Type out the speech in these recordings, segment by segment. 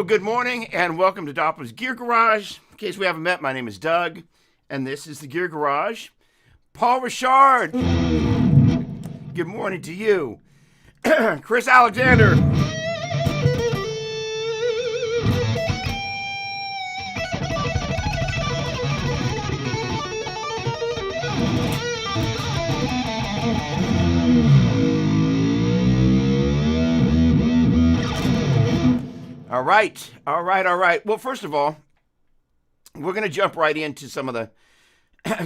Well, good morning and welcome to Doppler's Gear Garage. In case we haven't met, my name is Doug, and this is the Gear Garage. Paul Richard, good morning to you. Chris Alexander. All right. Well, first of all, we're going to jump right into some of the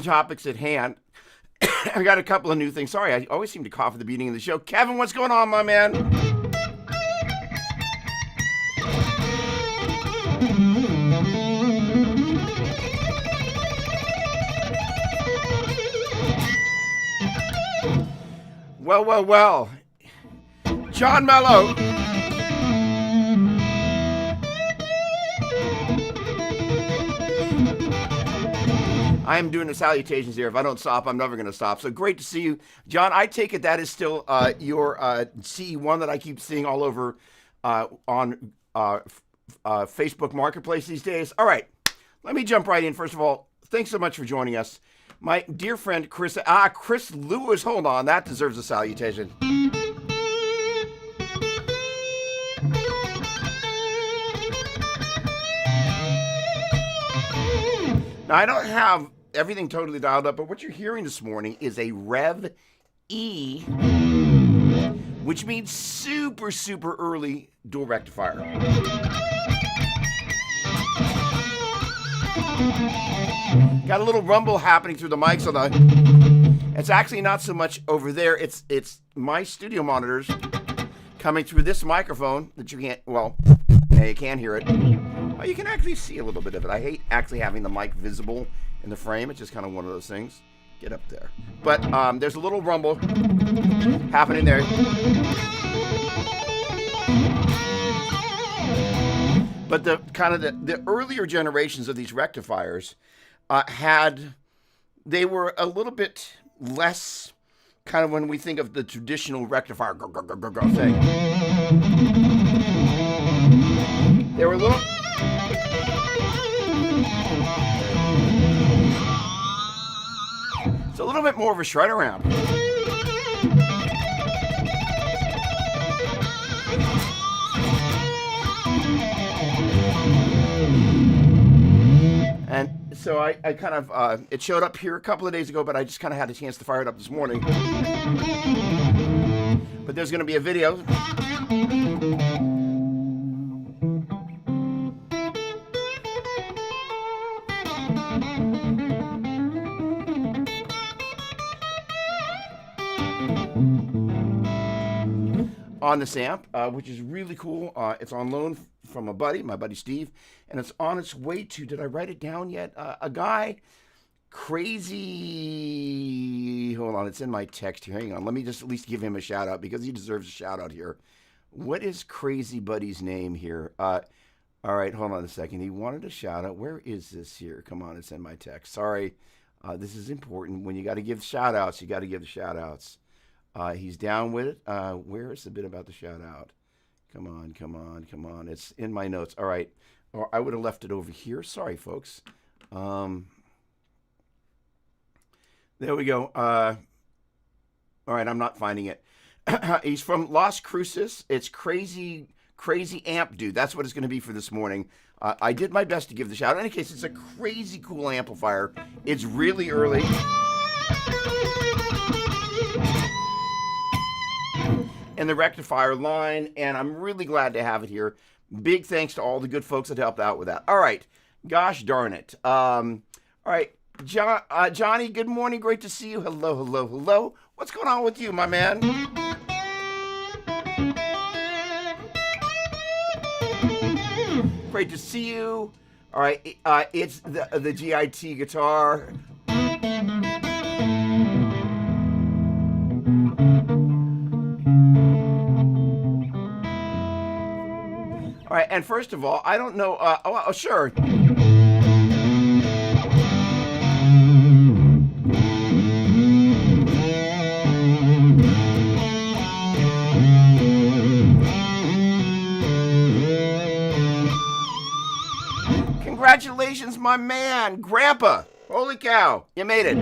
topics at hand. I got a couple of new things. Sorry, I always seem to cough at the beginning of the show. Kevin, what's going on, my man? Well. John Mello. I am doing the salutations here. If I don't stop, I'm never going to stop. So great to see you. John, I take it that is still your CE1 that I keep seeing all over on Facebook Marketplace these days. All right, let me jump right in. First of all, thanks so much for joining us. My dear friend, Chris Lewis, hold on, that deserves a salutation. Now, I don't have everything totally dialed up, but what you're hearing this morning is a Rev E, which means super early dual rectifier. Got a little rumble happening through the mics on the. It's actually not so much over there. It's my studio monitors coming through this microphone that you can't. Well, yeah, you can hear it. Oh, you can actually see a little bit of it. I hate actually having the mic visible in the frame. It's just kind of one of those things. Get up there. But there's a little rumble happening there. But the kind of the earlier generations of these rectifiers they were a little bit less kind of when we think of the traditional rectifier thing. They were a little. It's a little bit more of a shred around. And so I kind of, it showed up here a couple of days ago, but I just kind of had a chance to fire it up this morning. But there's going to be a video. On this amp, which is really cool. It's on loan from my buddy Steve, and it's on its way to, did I write it down yet? A guy, crazy, hold on, it's in my text here. Hang on, let me just at least give him a shout out because he deserves a shout out here. What is Crazy Buddy's name here? All right, hold on a second. He wanted a shout out. Where is this here? Come on, it's in my text. Sorry, this is important. When you got to give shout outs, you got to give the shout outs. He's down with it. Where is the bit about the shout out? Come on. It's in my notes. All right. Or I would have left it over here. Sorry, folks. There we go. All right. I'm not finding it. He's from Las Cruces. It's crazy amp dude. That's what it's going to be for this morning. I did my best to give the shout out. In any case, it's a crazy cool amplifier. It's really early. In the rectifier line, and I'm really glad to have it here. Big thanks to all the good folks that helped out with that. All right, gosh darn it. All right, Johnny, good morning. Great to see you. Hello. What's going on with you, my man? Great to see you. All right, it's the GIT guitar. All right, and first of all, I don't know. Sure. Congratulations, my man, Grandpa. Holy cow, you made it.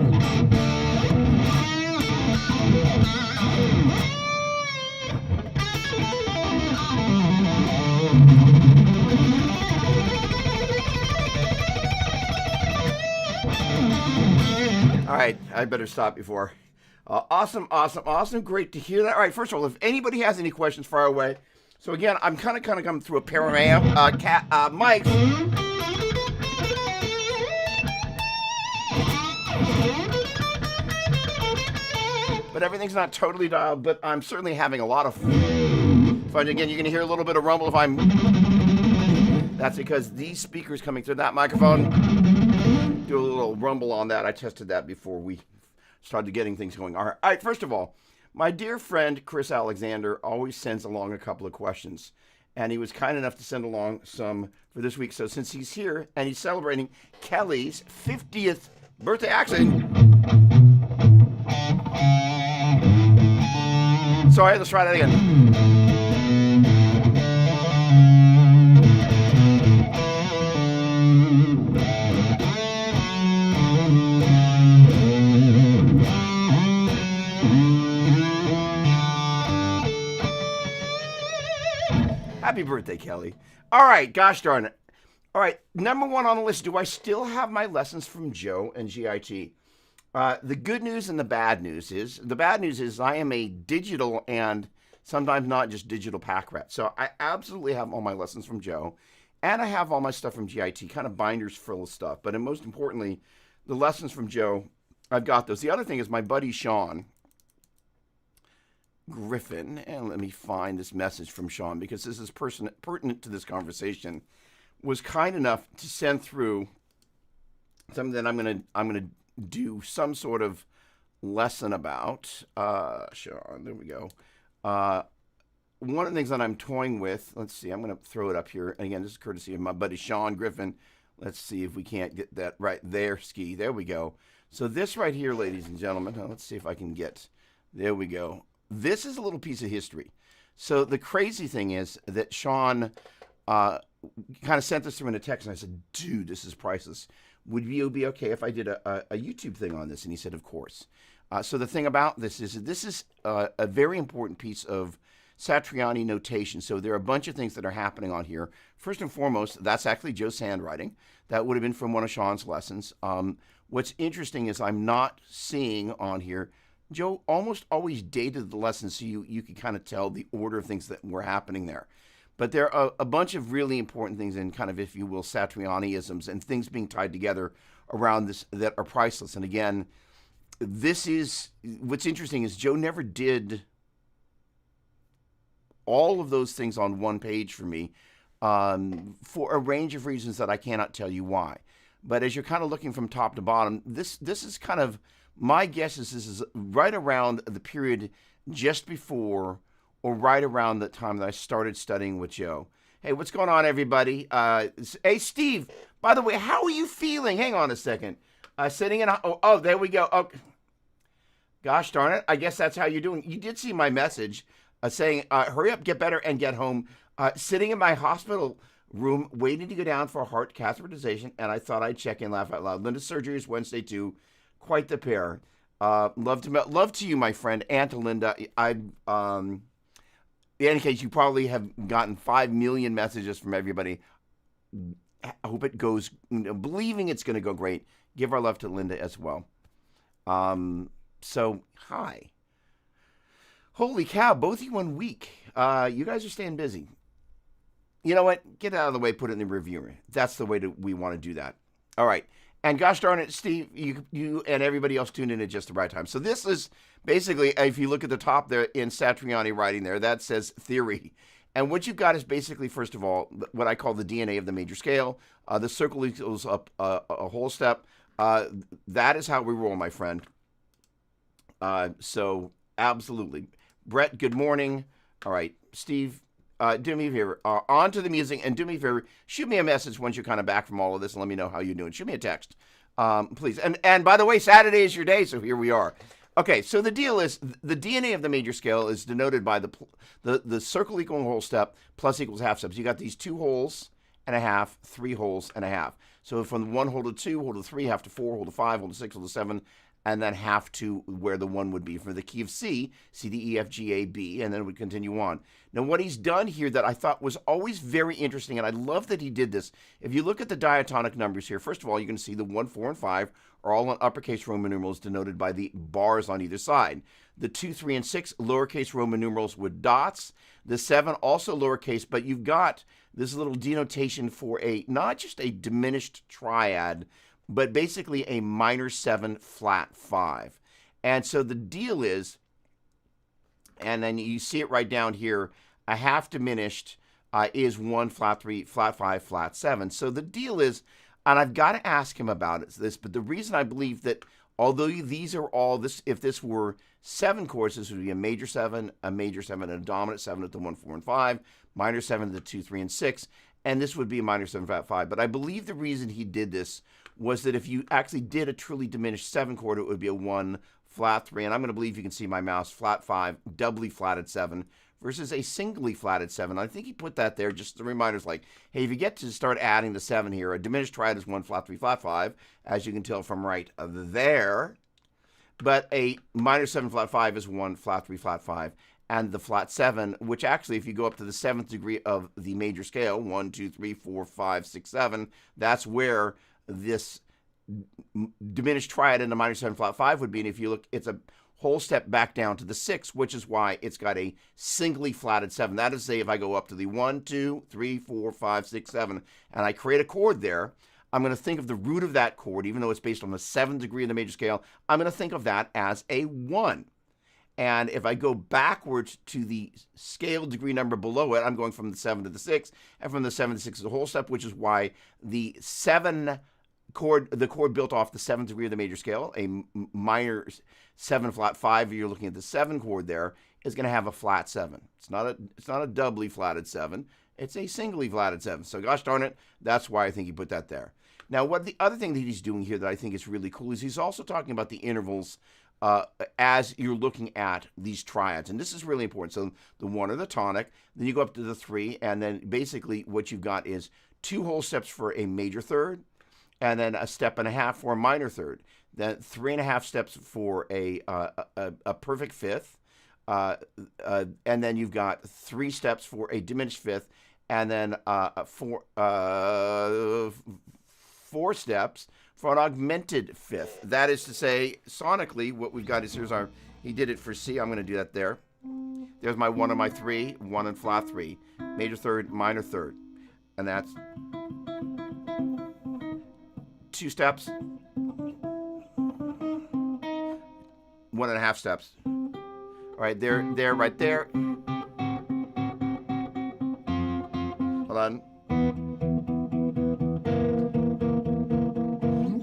All right, I better stop before. Awesome. Great to hear that. All right, first of all, if anybody has any questions, fire away. So again, I'm kind of coming through a pair of mics. But everything's not totally dialed, but I'm certainly having a lot of fun. Again, you're going to hear a little bit of rumble if I'm... That's because these speakers coming through that microphone do a little rumble on that. I tested that before we started getting things going. All right, first of all, my dear friend Chris Alexander always sends along a couple of questions, and he was kind enough to send along some for this week. So since he's here and he's celebrating Kelly's 50th birthday, actually, sorry, let's try that again. Happy birthday, Kelly. All right, gosh darn it. All right, number one on the list, do I still have my lessons from Joe and GIT? The good news and the bad news is, I am a digital and sometimes not just digital pack rat. So I absolutely have all my lessons from Joe, and I have all my stuff from GIT, kind of binders full of stuff. But most importantly, the lessons from Joe, I've got those. The other thing is my buddy Sean Griffin, and let me find this message from Sean because this is pertinent to this conversation, was kind enough to send through something that I'm gonna do some sort of lesson about. Sean, there we go. One of the things that I'm toying with, let's see, I'm gonna throw it up here. And again, this is courtesy of my buddy Sean Griffin. Let's see if we can't get that right there, Ski. There we go. So this right here, ladies and gentlemen, let's see if I can get, there we go. This is a little piece of history. So the crazy thing is that Sean kind of sent this through in a text, and I said, dude, this is priceless. Would you be okay if I did a YouTube thing on this? And he said, of course. So the thing about this is a very important piece of Satriani notation. So there are a bunch of things that are happening on here. First and foremost, that's actually Joe's handwriting. That would have been from one of Sean's lessons. What's interesting is I'm not seeing on here, Joe almost always dated the lessons so you could kind of tell the order of things that were happening there. But there are a bunch of really important things in kind of, if you will, Satriani-isms and things being tied together around this that are priceless. And again, this is, what's interesting is Joe never did all of those things on one page for me for a range of reasons that I cannot tell you why. But as you're kind of looking from top to bottom, this is kind of, my guess is this is right around the period just before or right around the time that I started studying with Joe. Hey, what's going on, everybody? Hey, Steve, by the way, how are you feeling? Hang on a second. Sitting in, there we go. Oh, gosh darn it. I guess that's how you're doing. You did see my message saying, hurry up, get better, and get home. Sitting in my hospital room, waiting to go down for a heart catheterization, and I thought I'd check in, laugh out loud. Linda's surgery is Wednesday, too. Quite the pair. Love to you, my friend, Aunt Linda. In any case, you probably have gotten 5 million messages from everybody. I hope it goes, believing it's going to go great. Give our love to Linda as well. So, hi. Holy cow, both of you 1 week. You guys are staying busy. You know what? Get out of the way, put it in the reviewer. That's the way we want to do that. All right. And gosh darn it, Steve, you and everybody else tuned in at just the right time. So this is basically, if you look at the top there in Satriani writing there, that says theory. And what you've got is basically, first of all, what I call the DNA of the major scale. The circle equals up a whole step. That is how we roll, my friend. So absolutely. Brett, good morning. All right, Steve, do me a favor. On to the music, and do me a favor. Shoot me a message once you're kind of back from all of this, and let me know how you're doing. Shoot me a text, please. And by the way, Saturday is your day, so here we are. Okay, so the deal is the DNA of the major scale is denoted by the circle equaling whole step plus equals half steps. You got these two holes and a half, 3 holes and a half. So from 1 hole to 2, hole to 3, half to 4, hole to 5, hole to 6, hole to 7, and then half to where the 1 would be for the key of C, C, D, E, F, G, A, B, and then we continue on. Now, what he's done here that I thought was always very interesting, and I love that he did this. If you look at the diatonic numbers here, first of all, you can see the 1, 4, and 5 are all in uppercase Roman numerals denoted by the bars on either side. The 2, 3, and 6, lowercase Roman numerals with dots. The 7, also lowercase, but you've got this little denotation for not just a diminished triad, but basically a minor 7 flat 5. And so the deal is, and then you see it right down here, a half diminished is 1 flat 3, flat 5, flat 7. So the deal is, and I've got to ask him about this, but the reason I believe that although these are all, if this were 7 chords, this would be a major 7, and a dominant 7 at the 1, 4, and 5, minor 7 at the 2, 3, and 6, and this would be a minor 7 flat 5. But I believe the reason he did this was that if you actually did a truly diminished 7 chord, it would be a 1 flat 3, and I'm going to believe you can see my mouse, flat 5, doubly flatted 7, versus a singly flatted 7. I think he put that there just as a reminder, like, hey, if you get to start adding the 7 here, a diminished triad is 1 flat 3, flat 5, as you can tell from right there, but a minor 7 flat 5 is 1 flat 3, flat 5, and the flat 7, which actually, if you go up to the 7th degree of the major scale, 1, 2, 3, 4, 5, 6, 7, that's where this diminished triad in the minor 7 flat 5 would be. And if you look, it's a whole step back down to the 6, which is why it's got a singly flatted 7. That is, say, if I go up to the 1, 2, 3, 4, 5, 6, 7, and I create a chord there, I'm going to think of the root of that chord, even though it's based on the 7th degree of the major scale, I'm going to think of that as a 1. And if I go backwards to the scale degree number below it, I'm going from the 7 to the 6, and from the 7 to 6 is a whole step, which is why the 7 chord, the chord built off the 7th degree of the major scale, a minor 7 flat 5, you're looking at the 7 chord there, is going to have a flat 7. It's not a doubly flatted 7. It's a singly flatted 7. So gosh darn it, that's why I think he put that there. Now, what the other thing that he's doing here that I think is really cool is he's also talking about the intervals as you're looking at these triads. And this is really important. So the 1 are the tonic, then you go up to the 3, and then basically what you've got is 2 whole steps for a major third, and then a step and a half for a minor third, then 3.5 steps for a perfect fifth, and then you've got 3 steps for a diminished fifth, and then 4 steps for an augmented fifth. That is to say, sonically, what we've got is he did it for C. I'm going to do that there. There's my 1 and my 3, 1 and flat 3, major third, minor third, and that's 2 steps, 1.5 steps. All right, there, right there. Hold on.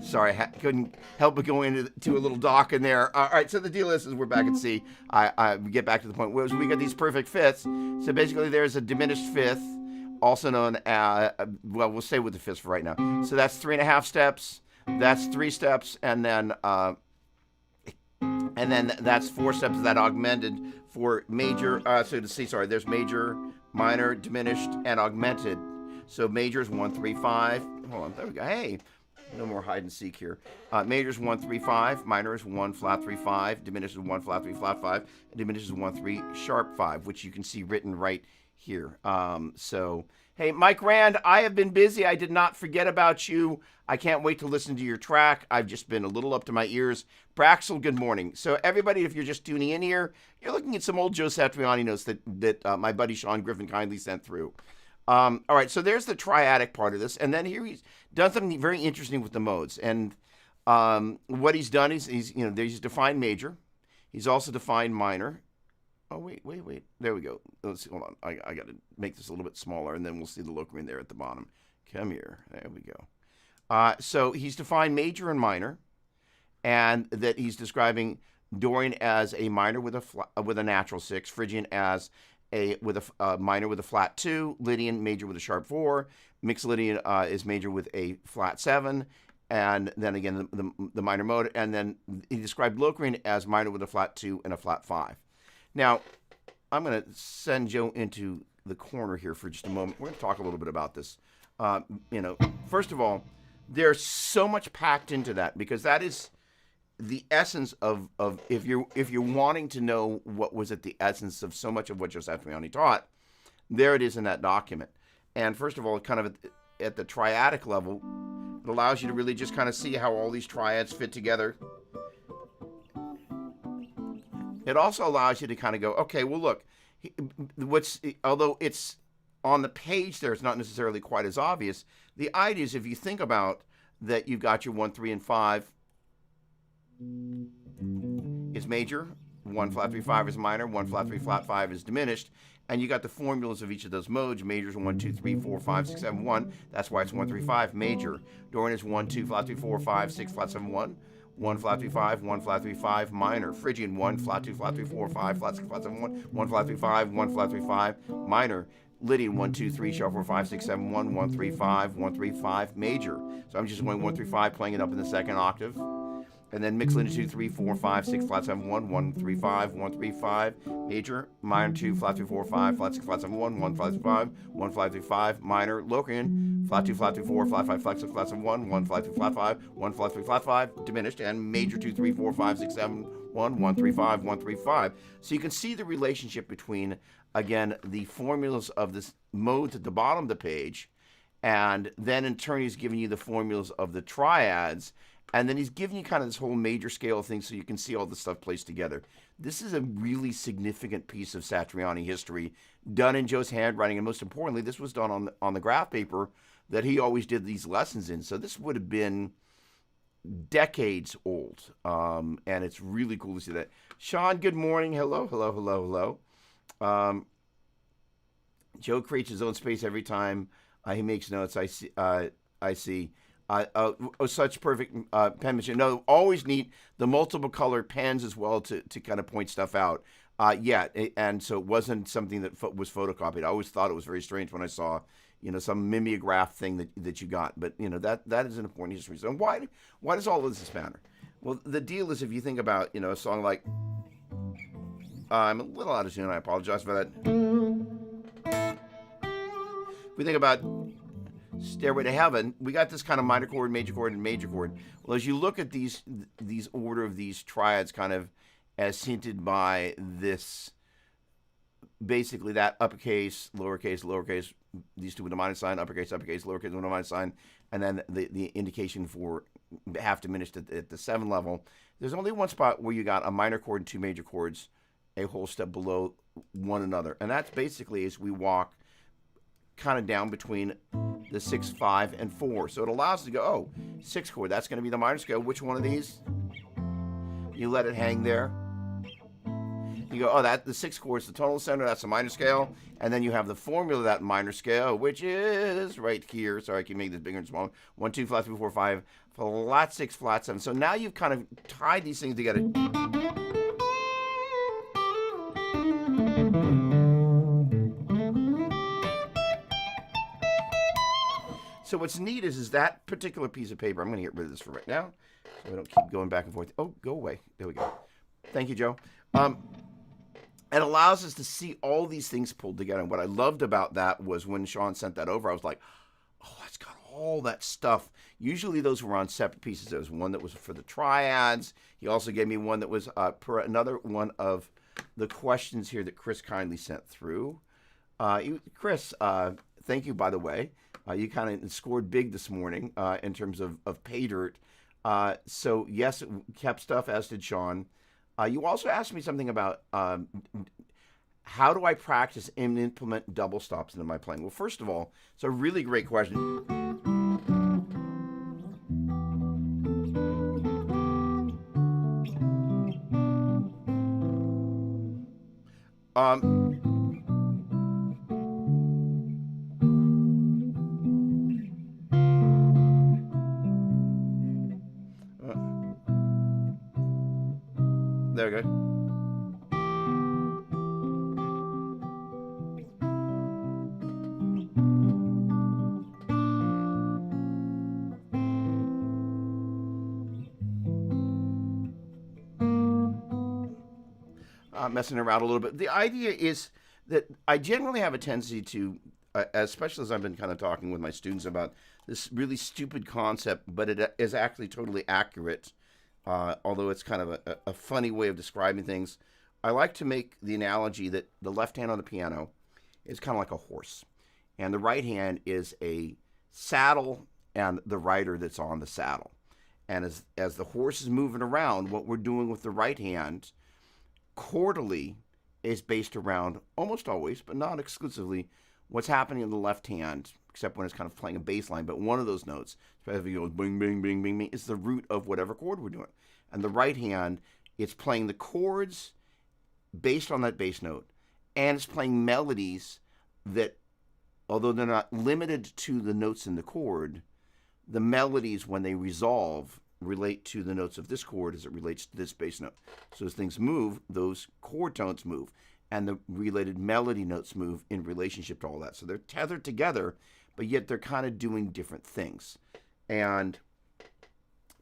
Sorry, couldn't help but go into a little dock in there. All right, so the deal is we're back at C. We get back to the point where we got these perfect fifths. So basically, there's a diminished fifth, also known as, well, we'll stay with the fifths for right now. So that's 3.5 steps. That's 3 steps, and then that's 4 steps of that augmented for major. So to see, sorry, there's major, minor, diminished, and augmented. So major is 1, 3, 5. Hold on, there we go. Hey. No more hide and seek here. Major is 1, 3, 5. Minor is 1, flat 3, 5. Diminished is 1, flat 3, flat 5. And diminished is 1, 3, sharp 5, which you can see written right here. So, hey, Mike Rand, I have been busy. I did not forget about you. I can't wait to listen to your track. I've just been a little up to my ears. Braxel, good morning. So, everybody, if you're just tuning in here, you're looking at some old Joe Satriani notes that my buddy Sean Griffin kindly sent through. All right, so there's the triadic part of this, and then here he's done something very interesting with the modes. And what he's done is he's defined major. He's also defined minor. Oh wait, there we go. Let's see, hold on. I got to make this a little bit smaller, and then we'll see the locrine there at the bottom. Come here, there we go. So he's defined major and minor, and that he's describing Dorian as a minor with a natural 6, Phrygian as with a minor with a flat 2, Lydian major with a sharp 4, mixed Lydian is major with a flat 7, and then again the minor mode, and then he described Locrine as minor with a flat 2 and a flat 5. Now, I'm going to send Joe into the corner here for just a moment. We're going to talk a little bit about this. First of all, there's so much packed into that because that is the essence of if you're wanting to know what was at the essence of so much of what Joseph Satriani taught, there it is in that document. And first of all, kind of at the triadic level, it allows you to really just kind of see how all these triads fit together. It also allows you to kind of go, okay, well, look, although it's on the page there, it's not necessarily quite as obvious. The idea is if you think about that, you've got your 1, 3, and 5 is major, 1 flat 3 5 is minor, 1 flat 3 flat 5 is diminished, and you got the formulas of each of those modes. Majors 1 2 3 4 5 6 7 1. That's why it's 1 3 5 major. Dorian is 1 2 flat 3 4 5 6 flat 7 1. 1 flat 3 5 1 flat 3 5 minor. Phrygian 1 flat 2 flat 3 4 5 flat 6 flat 7 1 1 flat 3 5 1 flat 3 5 minor. Lydian 1 2 3 sharp 4 5 6 7 1 1 3 5 1 3 5 major. So I'm just going 1 3 5, playing it up in the second octave. And then mix into 2 3 4 5 6 flat 7 1 1 3 5 1 3 5 major. Minor 2 flat 3 4 5 flat 6 flat 7 1 1 flat 3 5 1 flat 3 5 minor. Locrian flat 2 flat 3 4 flat 5 flat 6 flat 7 1 1 flat 3 flat 5 1 flat 3 flat 5 diminished. And major 2 3 4 5 6 7 1 1 3 5 1 3 5. So you can see the relationship between, again, the formulas of this modes at the bottom of the page, and then in turn he's giving you the formulas of the triads. And then he's giving you kind of this whole major scale thing so you can see all the stuff placed together. This is a really significant piece of Satriani history done in Joe's handwriting. And most importantly, this was done on the graph paper that he always did these lessons in. So this would have been decades old. And it's really cool to see that. Sean, good morning. Hello, hello, hello, hello. Joe creates his own space every time he makes notes. I see. Such perfect penmanship. No, always need the multiple color pens as well to kind of point stuff out. And so it wasn't something that was photocopied. I always thought it was very strange when I saw, some mimeograph thing that you got. But that is an important history. So why does all of this matter? Well, the deal is, if you think about a song like, I'm a little out of tune. I apologize for that. If we think about Stairway to Heaven, we got this kind of minor chord, major chord, and major chord. Well, as you look at these order of these triads, kind of as hinted by this, basically that uppercase, lowercase, these two with a minus sign, uppercase, lowercase with a minus sign, and then the indication for half diminished at the 7 level. There's only one spot where you got a minor chord and 2 major chords a whole step below one another, and that's basically as we walk kind of down between the 6, 5, and 4. So it allows us to go, 6 chord, that's going to be the minor scale. Which one of these? You let it hang there. You go, the 6 chord is the tonal center, that's the minor scale. And then you have the formula of that minor scale, which is right here. Sorry, I can make this bigger and smaller. 1, 2, flat 3, 4, 5, flat 6, flat 7. So now you've kind of tied these things together. So what's neat is that particular piece of paper, I'm going to get rid of this for right now, so we don't keep going back and forth. Oh, go away. There we go. Thank you, Joe. It allows us to see all these things pulled together. And what I loved about that was when Sean sent that over, I was like, oh, it's got all that stuff. Usually those were on separate pieces. There was one that was for the triads. He also gave me one that was another one of the questions here that Chris kindly sent through. Chris, thank you, by the way. You kind of scored big this morning in terms of pay dirt. So, yes, kept stuff, as did Sean. You also asked me something about how do I practice and implement double stops into my playing? Well, first of all, it's a really great question. There we go. Messing around a little bit. The idea is that I generally have a tendency to, especially as I've been kind of talking with my students about this really stupid concept, but it is actually totally accurate, although it's kind of a funny way of describing things. I like to make the analogy that the left hand on the piano is kind of like a horse, and the right hand is a saddle and the rider that's on the saddle. And as the horse is moving around, what we're doing with the right hand quarterly is based around, almost always, but not exclusively, what's happening in the left hand, except when it's kind of playing a bass line. But one of those notes, especially if it goes bing, bing, bing, bing, bing, is the root of whatever chord we're doing. And the right hand, it's playing the chords based on that bass note, and it's playing melodies that, although they're not limited to the notes in the chord, the melodies, when they resolve, relate to the notes of this chord as it relates to this bass note. So as things move, those chord tones move, and the related melody notes move in relationship to all that. So they're tethered together, but yet they're kind of doing different things. And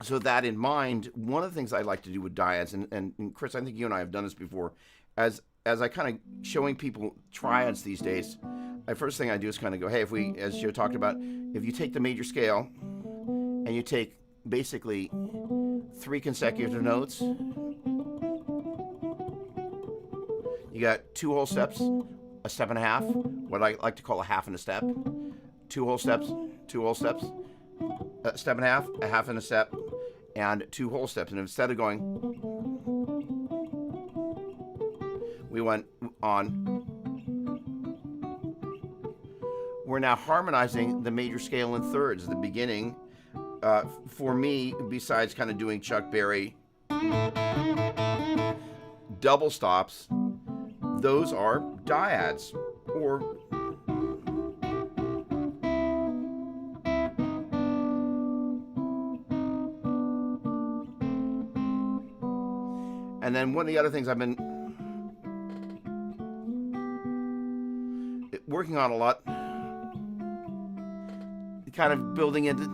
so that in mind, one of the things I like to do with dyads, and Chris, I think you and I have done this before, as I kind of showing people triads these days, the first thing I do is kind of go, hey, if we, as Joe talked about, if you take the major scale and you take basically 3 consecutive notes, you got 2 whole steps, a step and a half, what I like to call a half and a step, 2 whole steps, 2 whole steps, a step and a half and a step, and 2 whole steps. And instead of going, we went on. We're now harmonizing the major scale in thirds. The beginning, for me, besides kind of doing Chuck Berry double stops, those are dyads, or and then one of the other things I've been working on a lot, kind of building into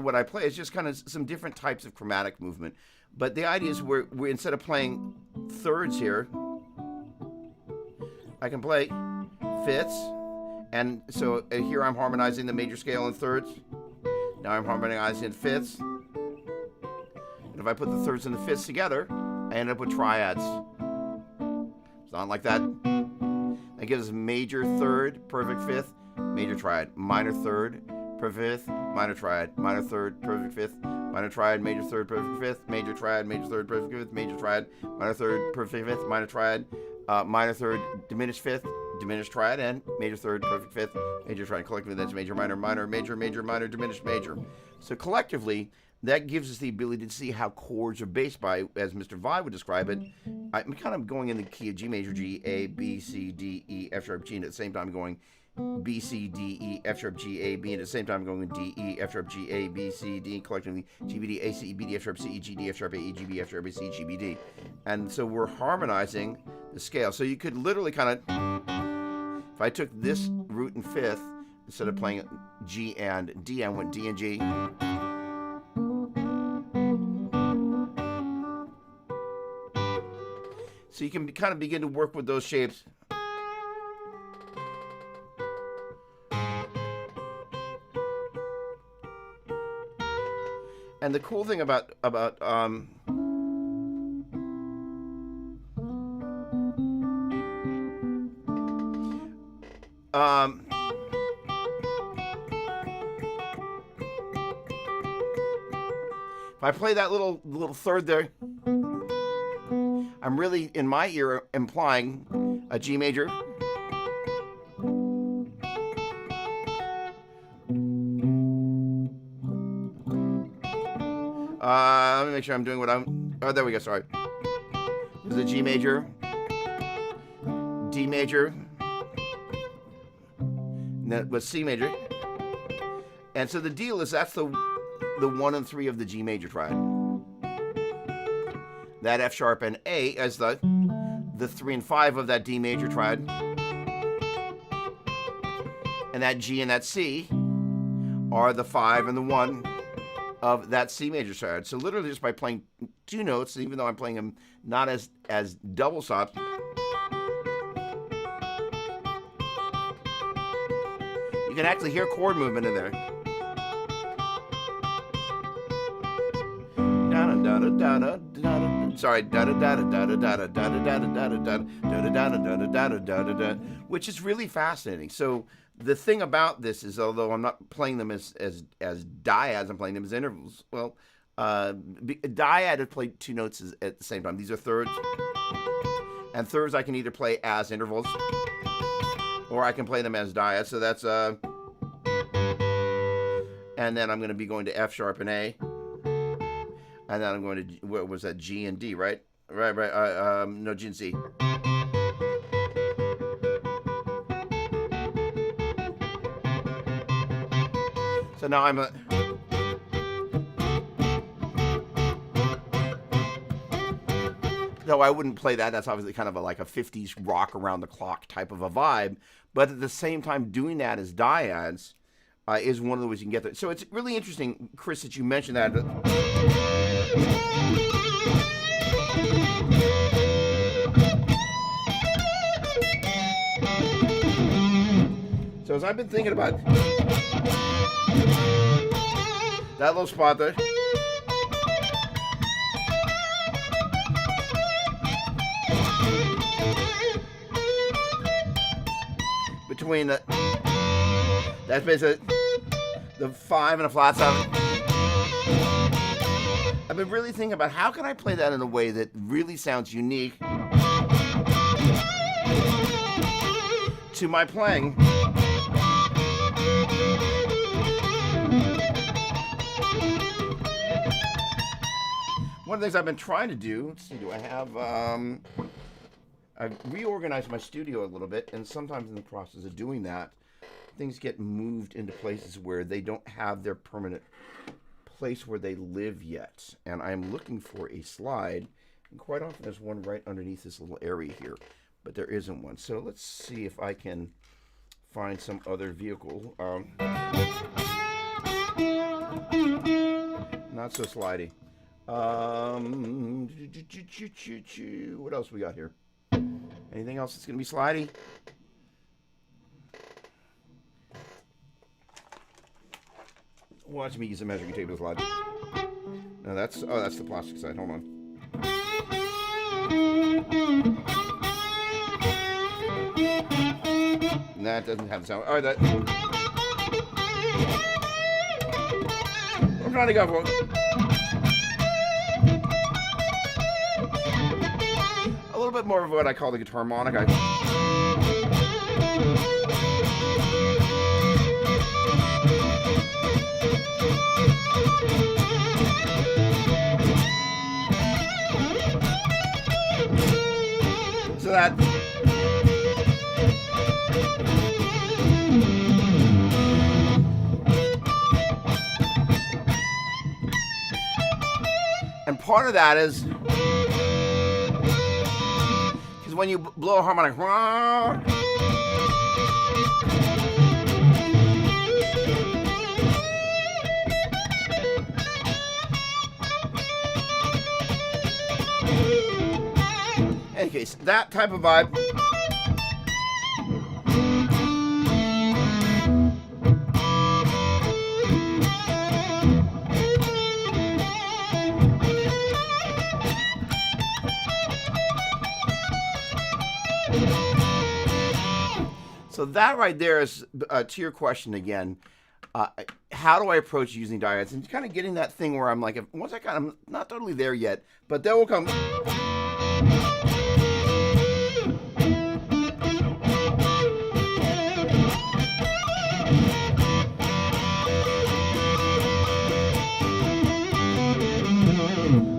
what I play is just kind of some different types of chromatic movement. But the idea is we're instead of playing thirds here, I can play fifths, and so here I'm harmonizing the major scale in thirds. Now I'm harmonizing fifths. And if I put the thirds and the fifths together, I end up with triads. Sound like that? That gives us major third, perfect fifth, major triad, minor third, perfect fifth, minor triad, minor third, perfect fifth, minor triad, major third, perfect fifth, major triad, major third, perfect fifth, major triad, minor third, perfect fifth, minor triad, minor third, diminished fifth, diminished triad, and major third, perfect fifth, major triad. Collectively, that's major, minor, minor, major, major, minor, diminished, major. So collectively, that gives us the ability to see how chords are based by, as Mr. Vi would describe it. I'm kind of going in the key of G major, G, A, B, C, D, E, F sharp, G, and at the same time going B, C, D, E, F sharp, G, A, B, and at the same time going D, E, F sharp, G, A, B, C, D, collectively G, B, D, A, C, B, D, F sharp, C, E, G, D, F sharp, A, E, G, B, F sharp, A, C, G, B, D. And so we're harmonizing the scale. So you could literally kind of, if I took this root and fifth, instead of playing G and D, I went D and G. So you can kind of begin to work with those shapes. And the cool thing about if I play that little third there, I'm really, in my ear, implying a G major. Let me make sure I'm doing what I'm... Oh, there we go, sorry. This is a G major, D major, and that was C major. And so the deal is that's the 1 and 3 of the G major triad. That F sharp and A as the 3 and 5 of that D major triad. And that G and that C are the 5 and the 1 of that C major triad. So literally just by playing 2 notes, even though I'm playing them not as double stops, you can actually hear chord movement in there. Sorry, which is really fascinating. So the thing about this is, although I'm not playing them as dyads, I'm playing them as intervals. Well, a dyad has played 2 notes at the same time. These are thirds, and thirds I can either play as intervals or I can play them as dyads. So that's and then I'm going to be going to F sharp and A. And then I'm going to, what was that, G and D, right? Right. No, G and C. So now I'm a... No, I wouldn't play that. That's obviously kind of like a 50s rock around the clock type of a vibe. But at the same time, doing that as dyads is one of the ways you can get there. So it's really interesting, Chris, that you mentioned that. So as I've been thinking about that little spot there, between that's basically the 5 and a flat 7. I've been really thinking about how can I play that in a way that really sounds unique to my playing. One of the things I've been trying to do, let's see, do I have, I've reorganized my studio a little bit, and sometimes in the process of doing that, things get moved into places where they don't have their permanent place where they live yet. And I'm looking for a slide, and quite often there's one right underneath this little area here, but there isn't one. So let's see if I can find some other vehicle. Not so slidey. What else we got here? Anything else that's going to be slidey? Watch me use a measuring tape to slide. No, that's the plastic side. Hold on. That doesn't have the sound. All right, that. I'm trying to go for it. A little bit more of what I call the guitar harmonic. So that. And part of that is because when you blow a harmonic, in any case, that type of vibe. So that right there is, to your question again, how do I approach using dyads? And kind of getting that thing where I'm like, once I'm not totally there yet, but there will come.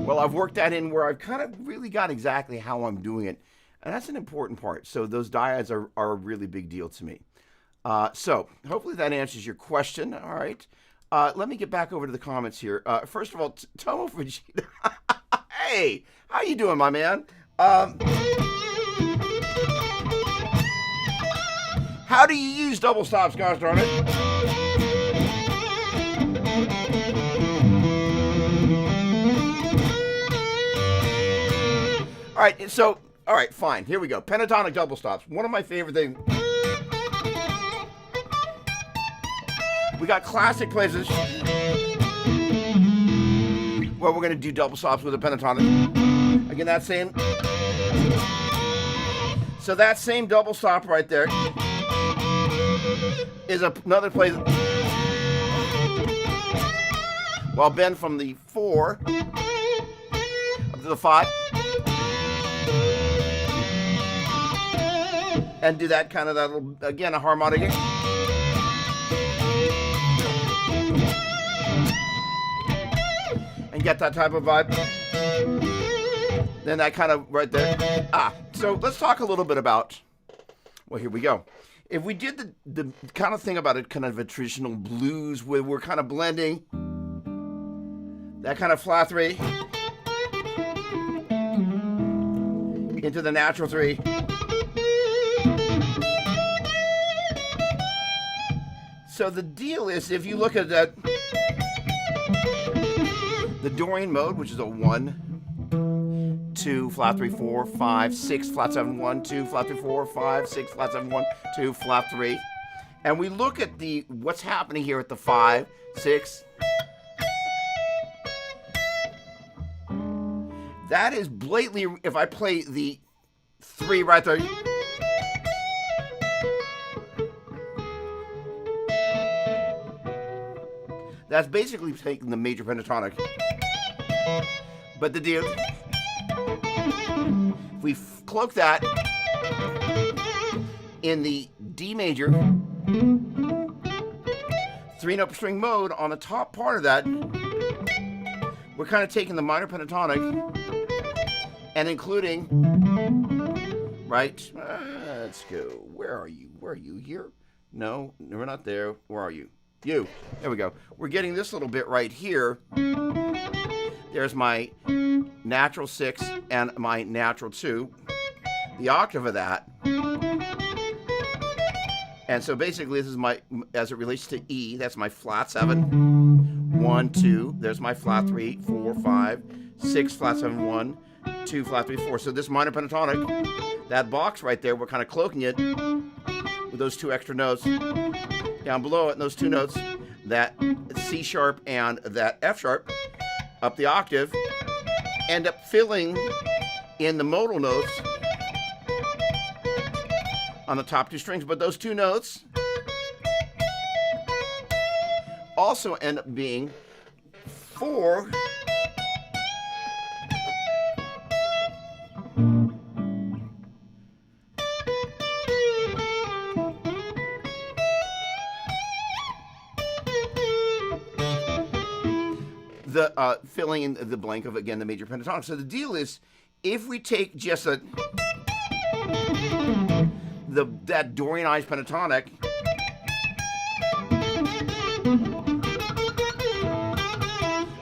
Well, I've worked that in where I've kind of really got exactly how I'm doing it. And that's an important part. So those dyads are a really big deal to me. So hopefully that answers your question. All right. Let me get back over to the comments here. First of all, Tomo Fujita. Hey, how you doing, my man? How do you use double stops, gosh darn it? right, so, all right, fine. Here we go. Pentatonic double stops. One of my favorite things. We got classic places where we're going to do double stops with a pentatonic. Again, that same. So that same double stop right there is another place. Well, bend from the 4 up to the 5. And do that kind of that little, again, a harmonic. And get that type of vibe. Then that kind of right there. So let's talk a little bit about, well, here we go. If we did the kind of thing about it, kind of a traditional blues where we're kind of blending that kind of flat 3 into the natural 3. So the deal is, if you look at that, the Dorian mode, which is a 1, 2, flat 3, 4, 5, 6, flat 7, 1, 2, flat 3, 4, 5, 6, flat 7, 1, 2, flat 3. And we look at what's happening here at the 5, 6. That is blatantly, if I play the 3 right there. That's basically taking the major pentatonic. But the deal, if we cloak that in the D major 3-note string mode on the top part of that, we're kind of taking the minor pentatonic and including, right, let's go, where are you? Where are you? Here? No, we're not there. Where are you? You. There we go. We're getting this little bit right here. There's my natural 6 and my natural 2. The octave of that. And so basically this is my, as it relates to E, that's my flat 7. 1, 2. There's my flat 3, 4, 5, 6, flat 7, 1, 2, flat 3, 4. So this minor pentatonic, that box right there, we're kind of cloaking it with those 2 extra notes. Down below it, and those 2 notes, that C sharp and that F sharp, up the octave, end up filling in the modal notes on the top 2 strings. But those 2 notes also end up being 4 filling in the blank of, again, the major pentatonic. So the deal is, if we take just that Dorianized pentatonic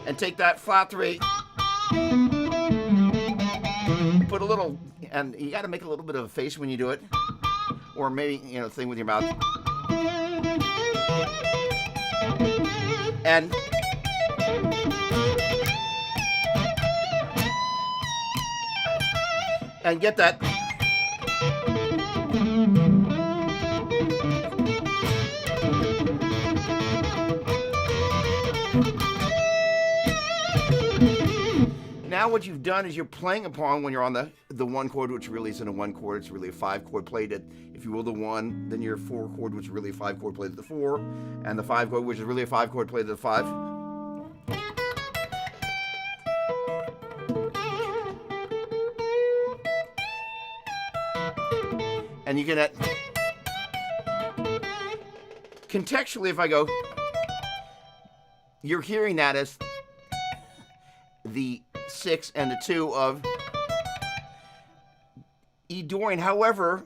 and take that flat 3, put a little, and you got to make a little bit of a face when you do it, or maybe, thing with your mouth, and get that. Now what you've done is you're playing upon, when you're on the 1 chord, which really isn't a 1 chord, it's really a 5 chord played at, if you will, the 1, then your 4 chord, which is really a 5 chord played at the 4, and the 5 chord, which is really a 5 chord played at the 5. And you can, contextually, if I go, you're hearing that as the 6 and the 2 of E Dorian. However,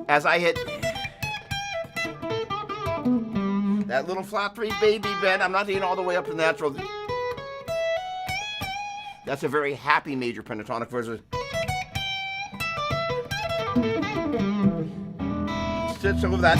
as I hit that little flat 3 baby bend, I'm not hitting all the way up to the natural. That's a very happy major pentatonic versus. So that.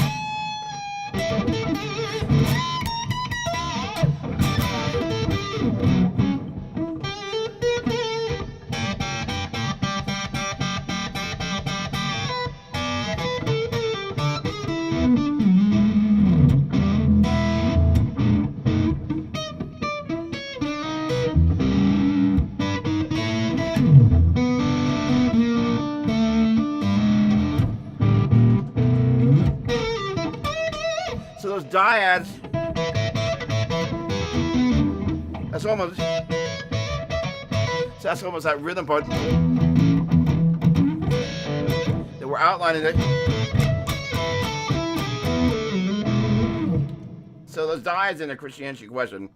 dyads, that's almost that rhythm part that we're outlining it. So those dyads in the Christianity question.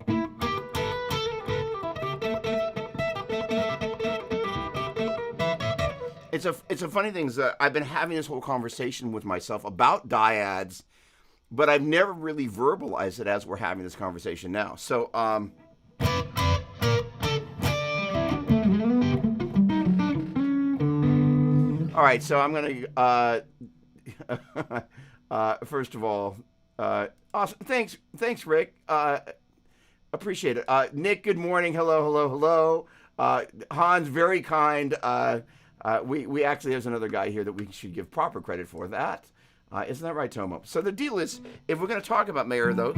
It's a funny thing is that I've been having this whole conversation with myself about dyads, but I've never really verbalized it as we're having this conversation now. So all right, so I'm gonna first of all, awesome. Thanks, Rick. Appreciate it. Nick, good morning. Hello. Hans, very kind. We actually, there's another guy here that we should give proper credit for that. Isn't that right, Tomo? So the deal is, if we're going to talk about Mayer, though,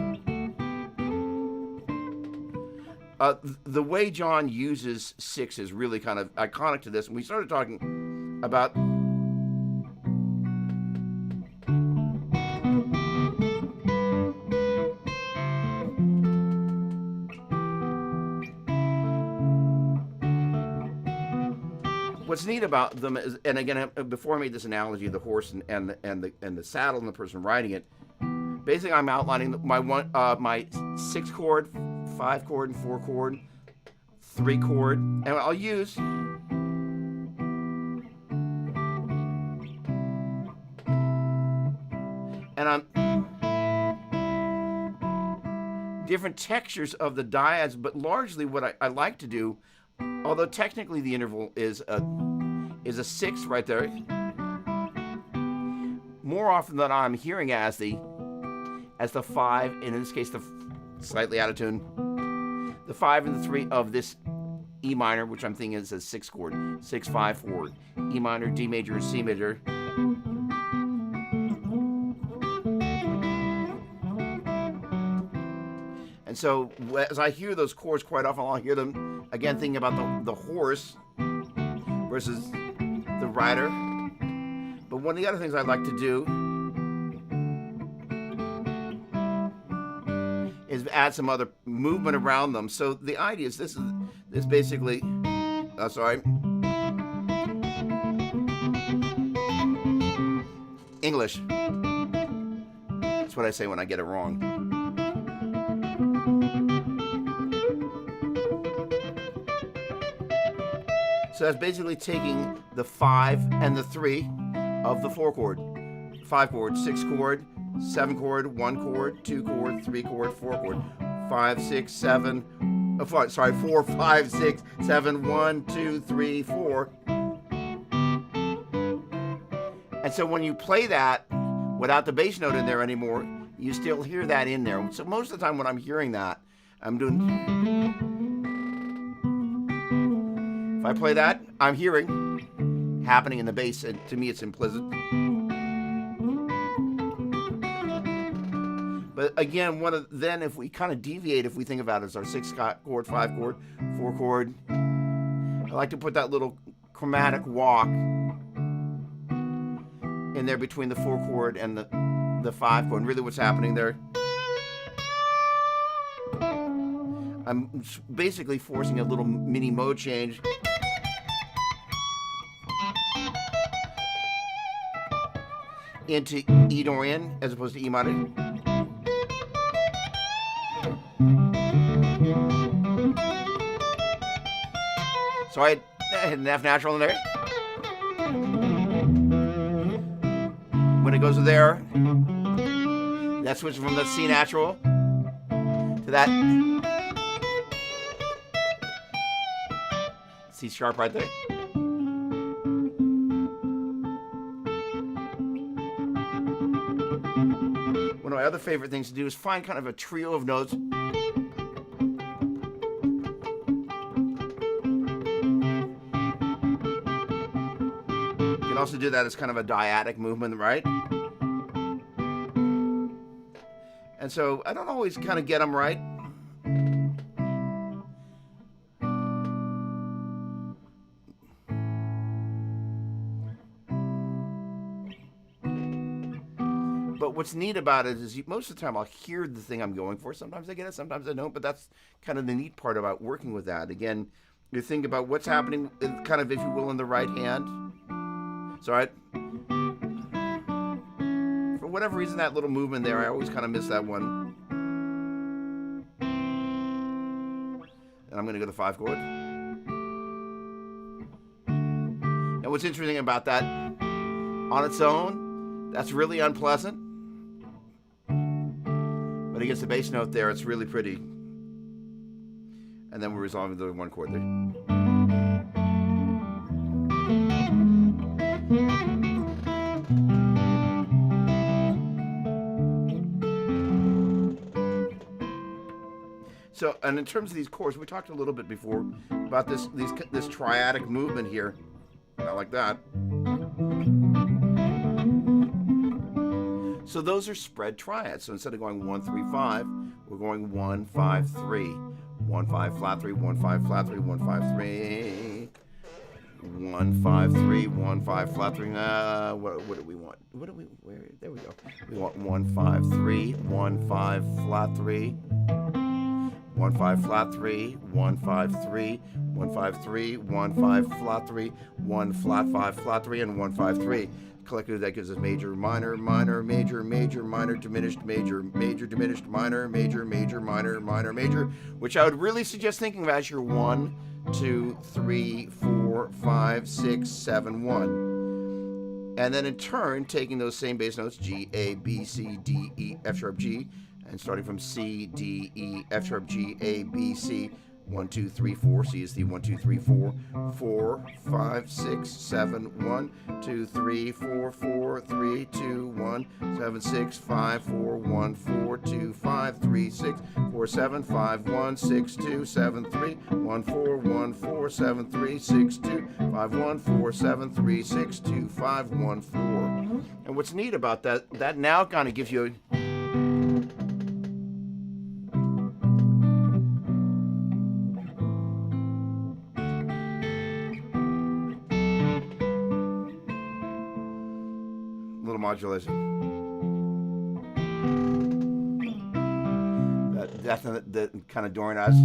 the way John uses 6 is really kind of iconic to this. And we started talking about what's neat about them is, and again, before I made this analogy of the horse and the saddle and the person riding it, basically I'm outlining my 6 chord, 5 chord, and 4 chord, 3 chord, and I'll use different textures of the dyads, but largely what I like to do, although technically the interval is a 6 right there, more often than not I'm hearing as the 5, and in this case the slightly out of tune, the 5 and the 3 of this E minor, which I'm thinking is a 6 chord, 6, 5, 4, E minor, D major, C major. And so as I hear those chords quite often, I'll hear them, again, thinking about the horse versus the rider. But one of the other things I like to do is add some other movement around them. So the idea is this basically, English. That's what I say when I get it wrong. So that's basically taking the 5 and the 3 of the 4 chord, 5 chord, 6 chord, 7 chord, 1 chord, 2 chord, 3 chord, 4 chord, 5, 6, 7, 4, 5, 6, 7, 1, 2, 3, 4. And so when you play that without the bass note in there anymore, you still hear that in there. So most of the time when I'm hearing that, I'm doing... If I play that, I'm hearing happening in the bass, and to me it's implicit. But again, then if we kind of deviate, if we think about it as our 6 chord, 5 chord, 4 chord, I like to put that little chromatic walk in there between the 4 chord and the 5 chord. And really what's happening there, I'm basically forcing a little mini mode change into E Dorian as opposed to E minor. So I had an F natural in there. When it goes to there, that switches from the C natural to that C sharp right there. One of my other favorite things to do is find kind of a trio of notes. You can also do that as kind of a dyadic movement, right? And so I don't always kind of get them right. But what's neat about it is most of the time I'll hear the thing I'm going for. Sometimes I get it, sometimes I don't. But that's kind of the neat part about working with that. Again, you think about what's happening, kind of, if you will, in the right hand. So for whatever reason, that little movement there, I always kind of miss that one. And I'm going to go to the 5 chord. And what's interesting about that, on its own, that's really unpleasant. But against the bass note there, it's really pretty. And then we're resolving the 1 chord there. So, and in terms of these chords, we talked a little bit before about this triadic movement here. I like that. So those are spread triads. So instead of going 1, 3, 5, we're going 1, 5, 3. 1, 5, flat 3, 1, 5, flat 3, 1, 5, 3. 1, 5, 3, 1, 5, flat 3. What do we want? There we go. We want 1, 5, 3, 1, 5, flat 3. 1, 5, flat 3, 1, 5, 3, 1, 5, 3, 1, 5, flat 3, 1, flat 5, flat 3, and 1, 5, 3. Collectively, that gives us major, minor, minor, major, major, minor, diminished, major, major, diminished, minor, major, major, minor, minor, major, which I would really suggest thinking of as your 1, 2, 3, 4, 5, 6, 7, 1. And then in turn, taking those same bass notes, G, A, B, C, D, E, F sharp, G, and starting from C, D, E, F sharp, G, A, B, C, 1, 2, 3, 4, C is the 1, 2, 3, 4, 4, 5, 6, 7, 1, 2, 3, 4, 4, 3, 2, 1, 7, 6, 5, 4, 1, 4, 2, 5, 3, 6, 4, 7, 5, 1, 6, 2, 7, 3, 1, 4, 1, 4, 7, 3, 6, 2, 5, 1, 4, 7, 3, 6, 2, 5, 1, 4. And what's neat about that now kind of gives you a modulation. That's the kind of Doppler's.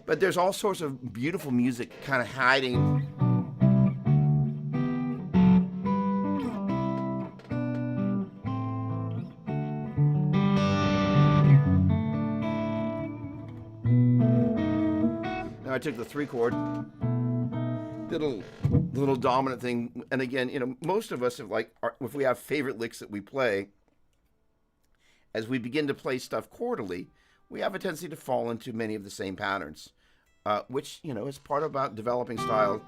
But there's all sorts of beautiful music kind of hiding. I took the 3 chord, did a little dominant thing, and again, most of us if we have favorite licks that we play, as we begin to play stuff chordally, we have a tendency to fall into many of the same patterns, which is part about developing style.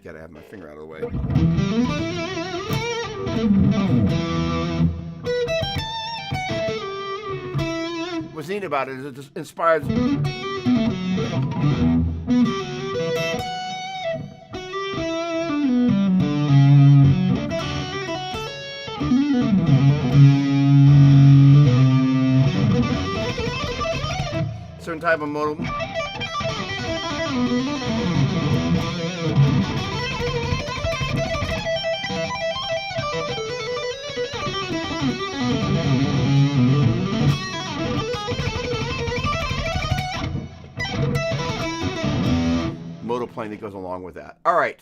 Gotta have my finger out of the way. What's neat about it is it just inspires. Certain type of modal. Modal playing that goes along with that. All right.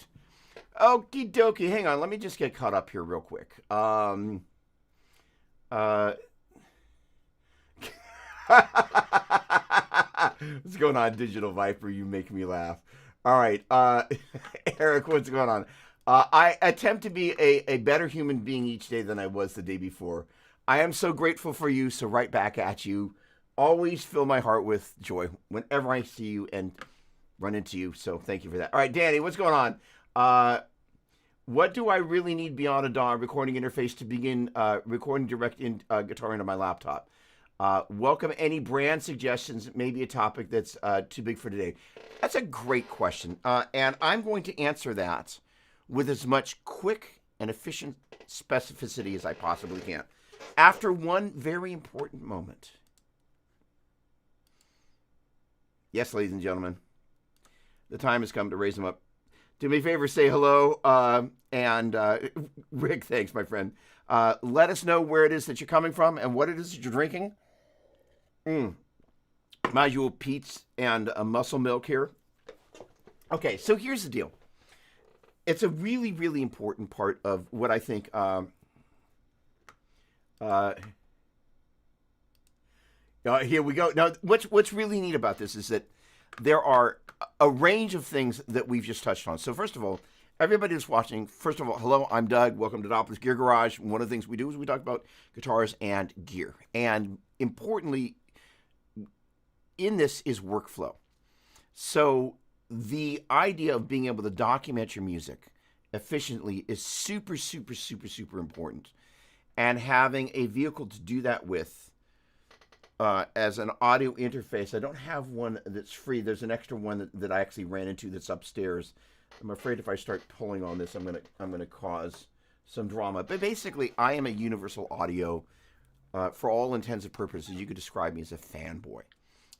Okie dokie. Hang on. Let me just get caught up here real quick. What's going on, Digital Viper? You make me laugh. All right. Eric, what's going on? I attempt to be a better human being each day than I was the day before. I am so grateful for you, so right back at you. always fill my heart with joy whenever I see you and run into you. So thank you for that. All right, Danny, what's going on? What do I really need beyond a DAW recording interface to begin recording direct guitar into my laptop? Welcome any brand suggestions, maybe a topic that's too big for today. That's a great question. And I'm going to answer that with as much quick and efficient specificity as I possibly can. After one very important moment. Yes, ladies and gentlemen, the time has come to raise them up. Do me a favor, say hello. And Rick, thanks, my friend. Let us know where it is that you're coming from and what it is that you're drinking. My usual Pete's and a muscle milk here. Okay, so here's the deal. It's a really, really important part of what I think. Here we go. Now, what's really neat about this is that there are a range of things that we've just touched on. So first of all, everybody who's watching, first of all, hello, I'm Doug. Welcome to Doppler'S Gear Garage. One of the things we do is we talk about guitars and gear. And importantly, in this is workflow. So the idea of being able to document your music efficiently is super, super, super, super important. And having a vehicle to do that with as an audio interface, I don't have one that's free. There's an extra one that I actually ran into that's upstairs. I'm afraid if I start pulling on this, I'm gonna cause some drama. But basically, I am a universal audio. For all intents and purposes, you could describe me as a fanboy.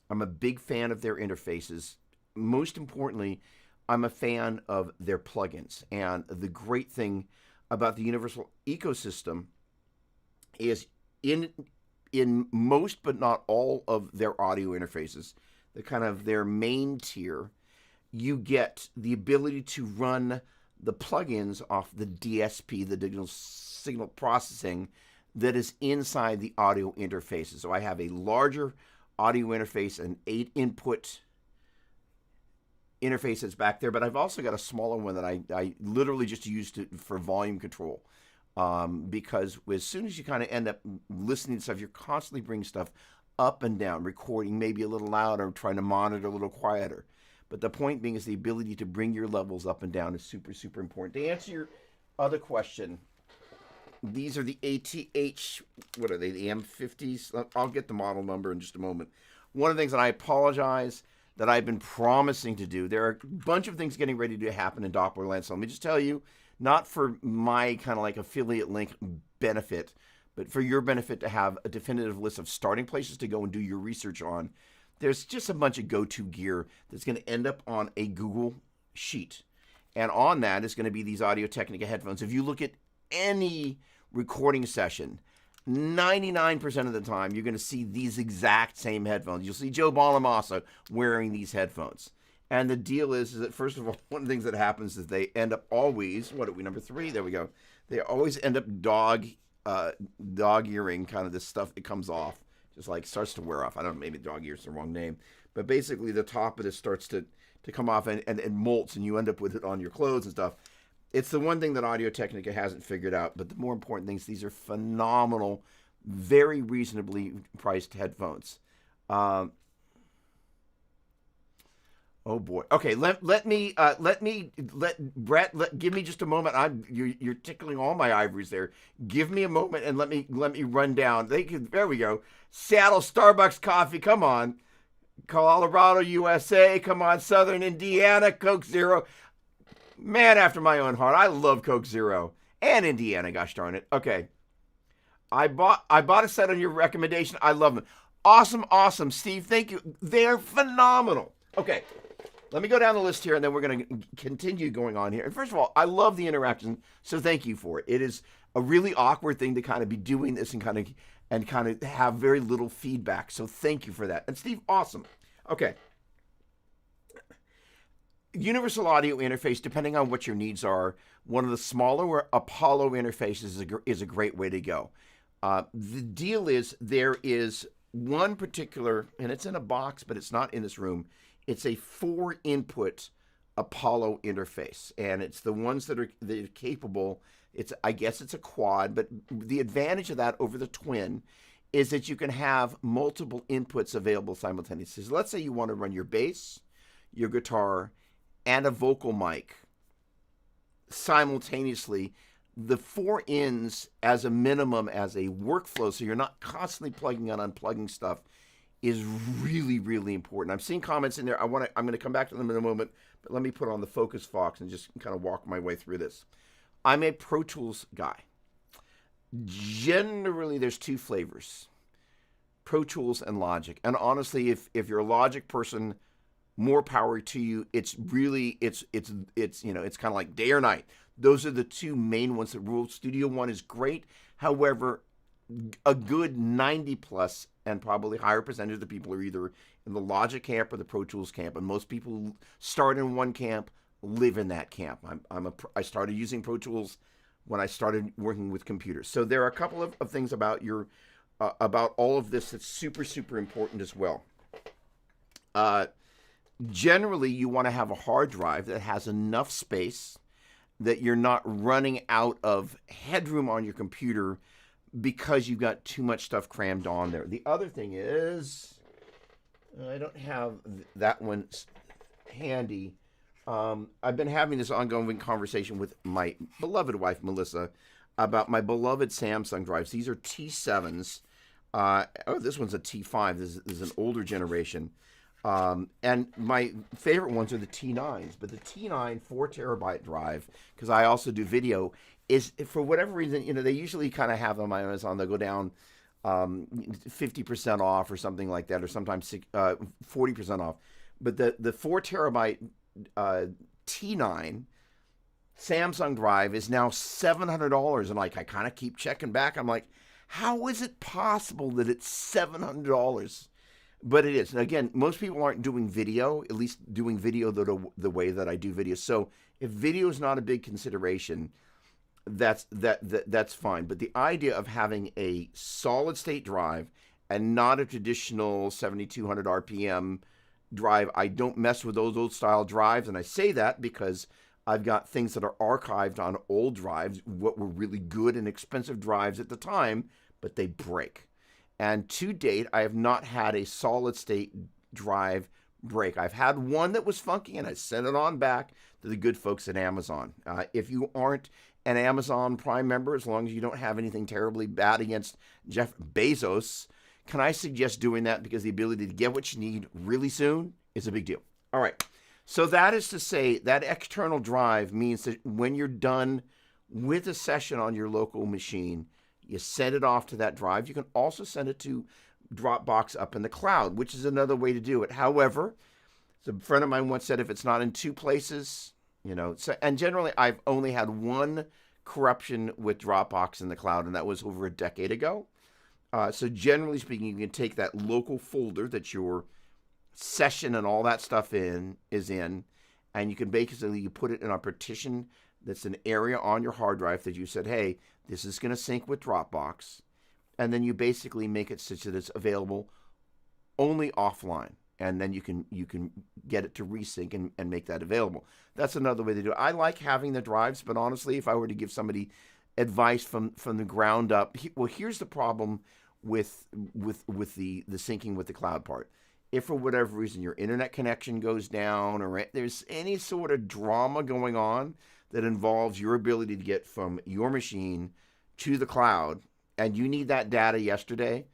I'm a big fan of their interfaces. Most importantly, I'm a fan of their plugins. And the great thing about the universal ecosystem is in most but not all of their audio interfaces, the kind of their main tier, you get the ability to run the plugins off the DSP, the digital signal processing, that is inside the audio interfaces. So I have a larger audio interface, an 8-input interface that's back there, but I've also got a smaller one that I literally just used for volume control. Because as soon as you kind of end up listening to stuff, you're constantly bringing stuff up and down, recording maybe a little louder, trying to monitor a little quieter. But the point being is the ability to bring your levels up and down is super, super important. To answer your other question, these are the ATH, what are they, the M50s? I'll get the model number in just a moment. One of the things that I apologize that I've been promising to do, there are a bunch of things getting ready to happen in Doppler land. So let me just tell you, not for my kind of like affiliate link benefit, but for your benefit to have a definitive list of starting places to go and do your research on. There's just a bunch of go-to gear that's going to end up on a Google sheet. And on that is going to be these Audio-Technica headphones. If you look at any recording session, 99% of the time, you're going to see these exact same headphones. You'll see Joe Bonamassa wearing these headphones. And the deal is that, first of all, one of the things that happens is they end up always, what are we, number 3? There we go. They always end up dog earring kind of this stuff that comes off, just like starts to wear off. I don't know, maybe dog ear is the wrong name. But basically the top of this starts to come off and molts, and you end up with it on your clothes and stuff. It's the one thing that Audio-Technica hasn't figured out. But the more important thing is these are phenomenal, very reasonably priced headphones. Oh boy. Okay, let Brett give me just a moment. You're tickling all my ivories there. Give me a moment and let me run down. There we go. Seattle Starbucks coffee. Come on. Colorado, USA. Come on. Southern Indiana. Coke Zero. Man after my own heart. I love Coke Zero and Indiana. Gosh darn it. Okay. I bought a set on your recommendation. I love them. Awesome, Steve. Thank you. They're phenomenal. Okay. Let me go down the list here, and then we're going to continue going on here. And first of all, I love the interaction, so thank you for it. It is a really awkward thing to kind of be doing this and kind of have very little feedback. So thank you for that. And Steve, awesome. Okay. Universal audio interface, depending on what your needs are, one of the smaller Apollo interfaces is a great way to go. The deal is there is one particular, and it's in a box, but it's not in this room. It's a 4-input Apollo interface, and it's the ones that are capable. I guess it's a quad, but the advantage of that over the twin is that you can have multiple inputs available simultaneously. So let's say you want to run your bass, your guitar, and a vocal mic simultaneously. The 4 ins as a minimum as a workflow, so you're not constantly plugging and unplugging stuff, is really, really important. I'm seeing comments in there. I'm going to come back to them in a moment, but let me put on the Focus Fox and just kind of walk my way through this. I'm a Pro Tools guy. Generally, there's 2 flavors: Pro Tools and Logic. And honestly, if you're a Logic person, more power to you. It's really it's kind of like day or night. Those are the 2 main ones that rule. Studio One is great. However, a good 90 plus and probably higher percentage of the people are either in the Logic camp or the Pro Tools camp. And most people start in one camp, live in that camp. I started using Pro Tools when I started working with computers. So there are a couple of things about about all of this that's super, super important as well. Generally, you want to have a hard drive that has enough space that you're not running out of headroom on your computer because you've got too much stuff crammed on there. The other thing is, I don't have that one handy. I've been having this ongoing conversation with my beloved wife, Melissa, about my beloved Samsung drives. These are T7s. This one's a T5. This is an older generation. And my favorite ones are the T9s, but the T9 4 terabyte drive, because I also do video, is, for whatever reason, they usually kind of have them on Amazon. They'll go down 50% off or something like that, or sometimes 40% off. But the 4 terabyte T9 Samsung drive is now $700, and I kind of keep checking back. I'm like, how is it possible that it's $700? But it is. And again, most people aren't doing video, at least doing video the way that I do video. So if video is not a big consideration, that's fine. But the idea of having a solid state drive and not a traditional 7,200 RPM drive, I don't mess with those old style drives. And I say that because I've got things that are archived on old drives, what were really good and expensive drives at the time, but they break. And to date, I have not had a solid state drive break. I've had one that was funky, and I sent it on back to the good folks at Amazon. If you aren't an Amazon Prime member, as long as you don't have anything terribly bad against Jeff Bezos, can I suggest doing that? Because the ability to get what you need really soon is a big deal. All right. So that is to say that external drive means that when you're done with a session on your local machine, you send it off to that drive. You can also send it to Dropbox up in the cloud, which is another way to do it. However, a friend of mine once said if it's not in 2 places, and generally I've only had one corruption with Dropbox in the cloud, and that was over a decade ago. So generally speaking, you can take that local folder that your session and all that stuff is in, and you can basically put it in a partition that's an area on your hard drive that you said, hey, this is going to sync with Dropbox, and then you basically make it such that it's available only offline, and then you can get it to resync and make that available. That's another way to do it. I like having the drives, but honestly, if I were to give somebody advice from the ground up, here's the problem with the syncing with the cloud part. If for whatever reason your internet connection goes down, or there's any sort of drama going on that involves your ability to get from your machine to the cloud, and you need that data yesterday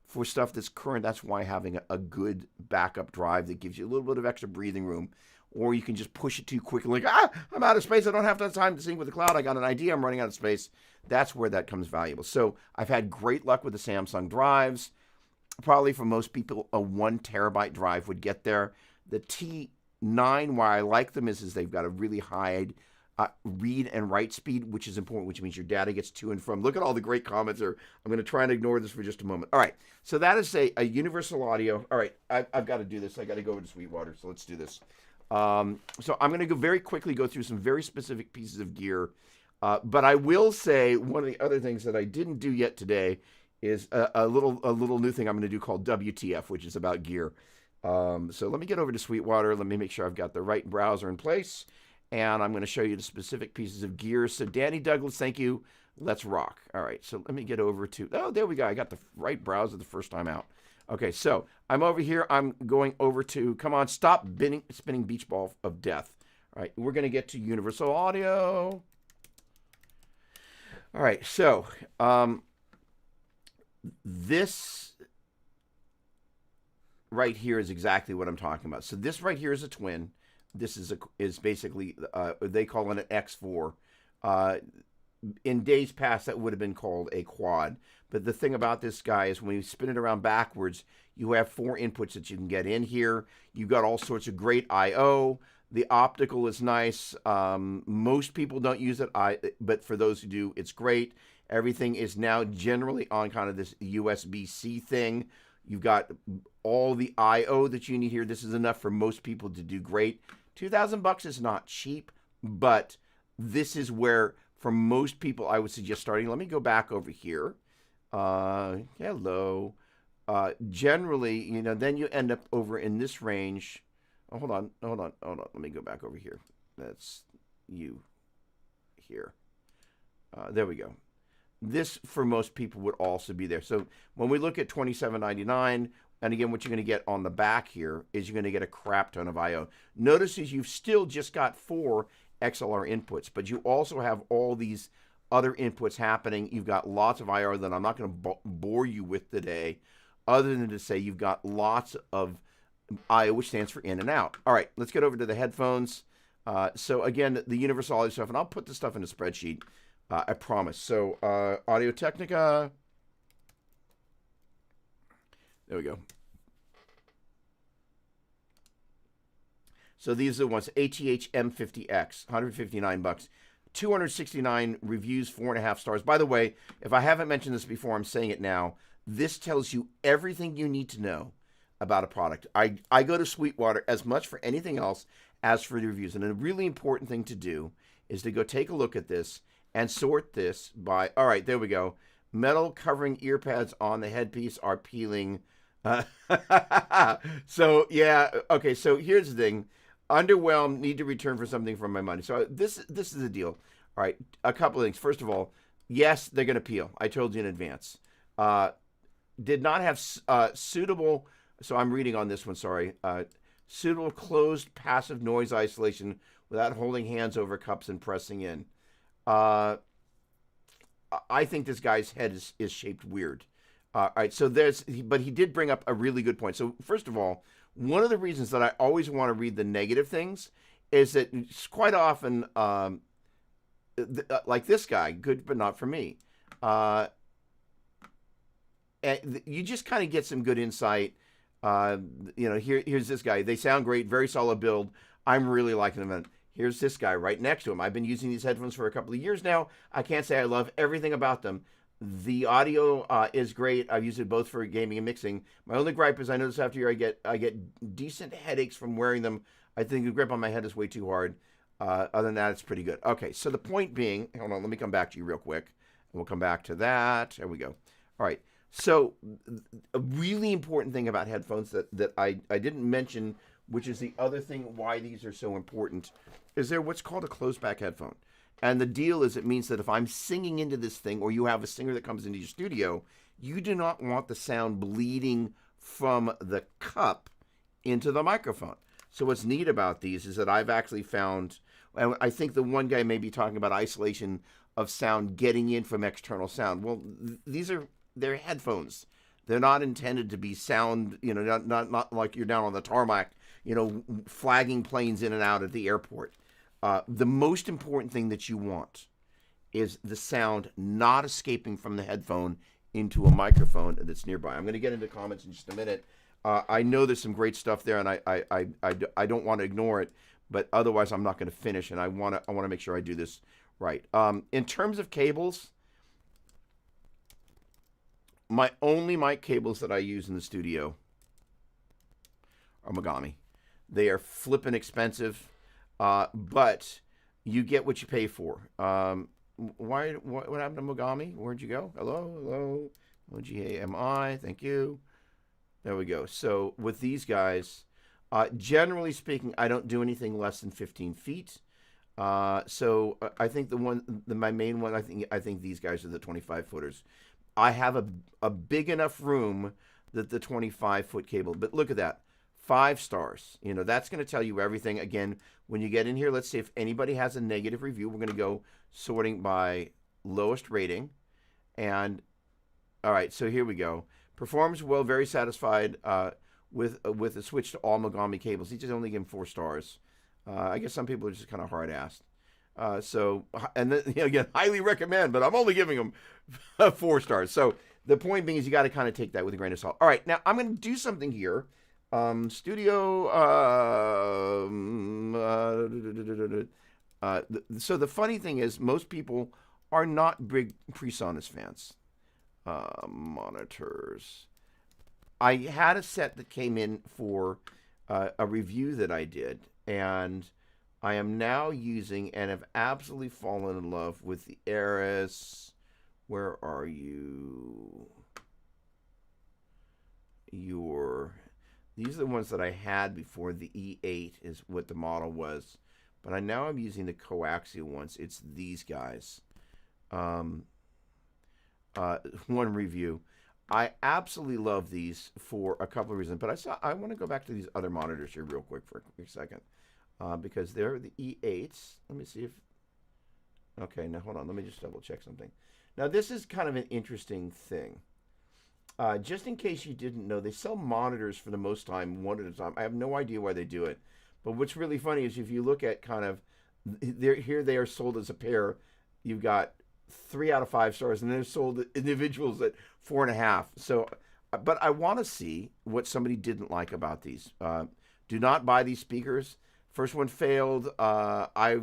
for stuff that's current, that's why having a good backup drive that gives you a little bit of extra breathing room, or you can just push it too quickly, like, I'm out of space, I don't have time to sync with the cloud, I got an idea, I'm running out of space. That's where that comes valuable. So I've had great luck with the Samsung drives. Probably for most people, a 1 terabyte drive would get there. The T9, why I like them is they've got a really high read and write speed, which is important, which means your data gets to and from. Look at all the great comments there. I'm going to try and ignore this for just a moment. All right, so that is a universal audio. All right, I've got to do this. I got to go over to Sweetwater, so let's do this. So I'm going to very quickly go through some very specific pieces of gear, but I will say one of the other things that I didn't do yet today is a little new thing I'm going to do called WTF, which is about gear. So let me get over to Sweetwater. Let me make sure I've got the right browser in place. And I'm going to show you the specific pieces of gear. So Danny Douglas, thank you Let's rock. All right, so let me get over to, oh, there we go. I got the right browser the first time out. Okay, so I'm over here. I'm going over to, come on, stop spinning beach ball of death. All right, we're going to get to Universal Audio. All right, so this right here is exactly what I'm talking about. So this right here is a twin. This is basically they call it an X4. In days past, that would have been called a quad. But the thing about this guy is when you spin it around backwards, you have 4 inputs that you can get in here. You've got all sorts of great I/O. The optical is nice. Most people don't use it, but for those who do, it's great. Everything is now generally on kind of this USB-C thing. You've got all the I/O that you need here. This is enough for most people to do great. $2,000 is not cheap, but this is where, for most people, I would suggest starting. Let me go back over here. Hello. Generally, then you end up over in this range. Oh, hold on. Let me go back over here. That's you here. There we go. This, for most people, would also be there. So when we look at $27.99, and again, what you're going to get on the back here is you're going to get a crap ton of I/O. Notice is you've still just got 4 XLR inputs, but you also have all these other inputs happening. You've got lots of I/O that I'm not going to bore you with today, other than to say you've got lots of I/O, which stands for in and out. All right, let's get over to the headphones. So again, the Universal Audio stuff, and I'll put this stuff in a spreadsheet, I promise. So Audio Technica. There we go. So these are the ones, ATH M50X, $159, 269 reviews, 4.5 stars. By the way, if I haven't mentioned this before, I'm saying it now. This tells you everything you need to know about a product. I go to Sweetwater as much for anything else as for the reviews. And a really important thing to do is to go take a look at this and sort this by, all right, there we go. Metal covering ear pads on the headpiece are peeling. So, yeah, okay, so here's the thing. Underwhelmed, need to return for something for my money. So this is the deal. All right, a couple of things. First of all, yes, they're going to peel. I told you in advance. Did not have suitable, so I'm reading on this one, sorry. Suitable closed passive noise isolation without holding hands over cups and pressing in. I think this guy's head is shaped weird. All right, so but he did bring up a really good point. So first of all, one of the reasons that I always want to read the negative things is that it's quite often, like this guy, good but not for me. And you just kind of get some good insight. Here's this guy. They sound great, very solid build. I'm really liking them. Here's this guy right next to him. I've been using these headphones for a couple of years now. I can't say I love everything about them. The audio is great. I've used it both for gaming and mixing. My only gripe is I notice after a year I get decent headaches from wearing them. I think the grip on my head is way too hard. Other than that, it's pretty good. Okay, so the point being, hold on, let me come back to you real quick. And we'll come back to that. There we go. All right. So a really important thing about headphones that I didn't mention, which is the other thing why these are so important, is they're what's called a closed back headphone. And the deal is it means that if I'm singing into this thing or you have a singer that comes into your studio, you do not want the sound bleeding from the cup into the microphone. So what's neat about these is that I've actually found, and I think the one guy may be talking about isolation of sound getting in from external sound. Well, they're headphones. They're not intended to be sound, not like you're down on the tarmac, flagging planes in and out at the airport. The most important thing that you want is the sound not escaping from the headphone into a microphone that's nearby. I'm going to get into comments in just a minute. I know there's some great stuff there, and I don't want to ignore it, but otherwise I'm not going to finish, and I want to make sure I do this right. In terms of cables, my only mic cables that I use in the studio are Mogami. They are flippin' expensive. But you get what you pay for. What happened to Mogami? Where'd you go? Hello? OGAMI, thank you. There we go. So with these guys, generally speaking, I don't do anything less than 15 feet. I think my main one, I think these guys are the 25 footers. I have a big enough room that the 25-foot cable. But look at that, 5 stars. That's going to tell you everything. Again, when you get in here, let's see if anybody has a negative review. We're going to go sorting by lowest rating, and all right. So here we go. Performs well. Very satisfied with a switch to all Mogami cables. He just only gave him 4 stars. I guess some people are just kind of hard-assed. And then, again, highly recommend, but I'm only giving them 4 stars. So the point being is you got to kind of take that with a grain of salt. All right, now I'm going to do something here. Studio. So the funny thing is, most people are not big PreSonus fans. Monitors. I had a set that came in for a review that I did, and I am now using and have absolutely fallen in love with the Eris. Where are you? These are the ones that I had before. The E8 is what the model was, but now I'm using the coaxial ones. It's these guys. One review. I absolutely love these for a couple of reasons, but I want to go back to these other monitors here real quick for a quick second, because they're the E8s. Let me see if. Okay, now hold on. Let me just double check something. Now this is kind of an interesting thing. Just in case you didn't know, they sell monitors for the most time one at a time. I have no idea why they do it, but what's really funny is if you look at kind of, here they are sold as a pair. You've got 3 out of 5 stars, and they're sold individuals at 4.5. So, but I want to see what somebody didn't like about these. Do not buy these speakers. First one failed. I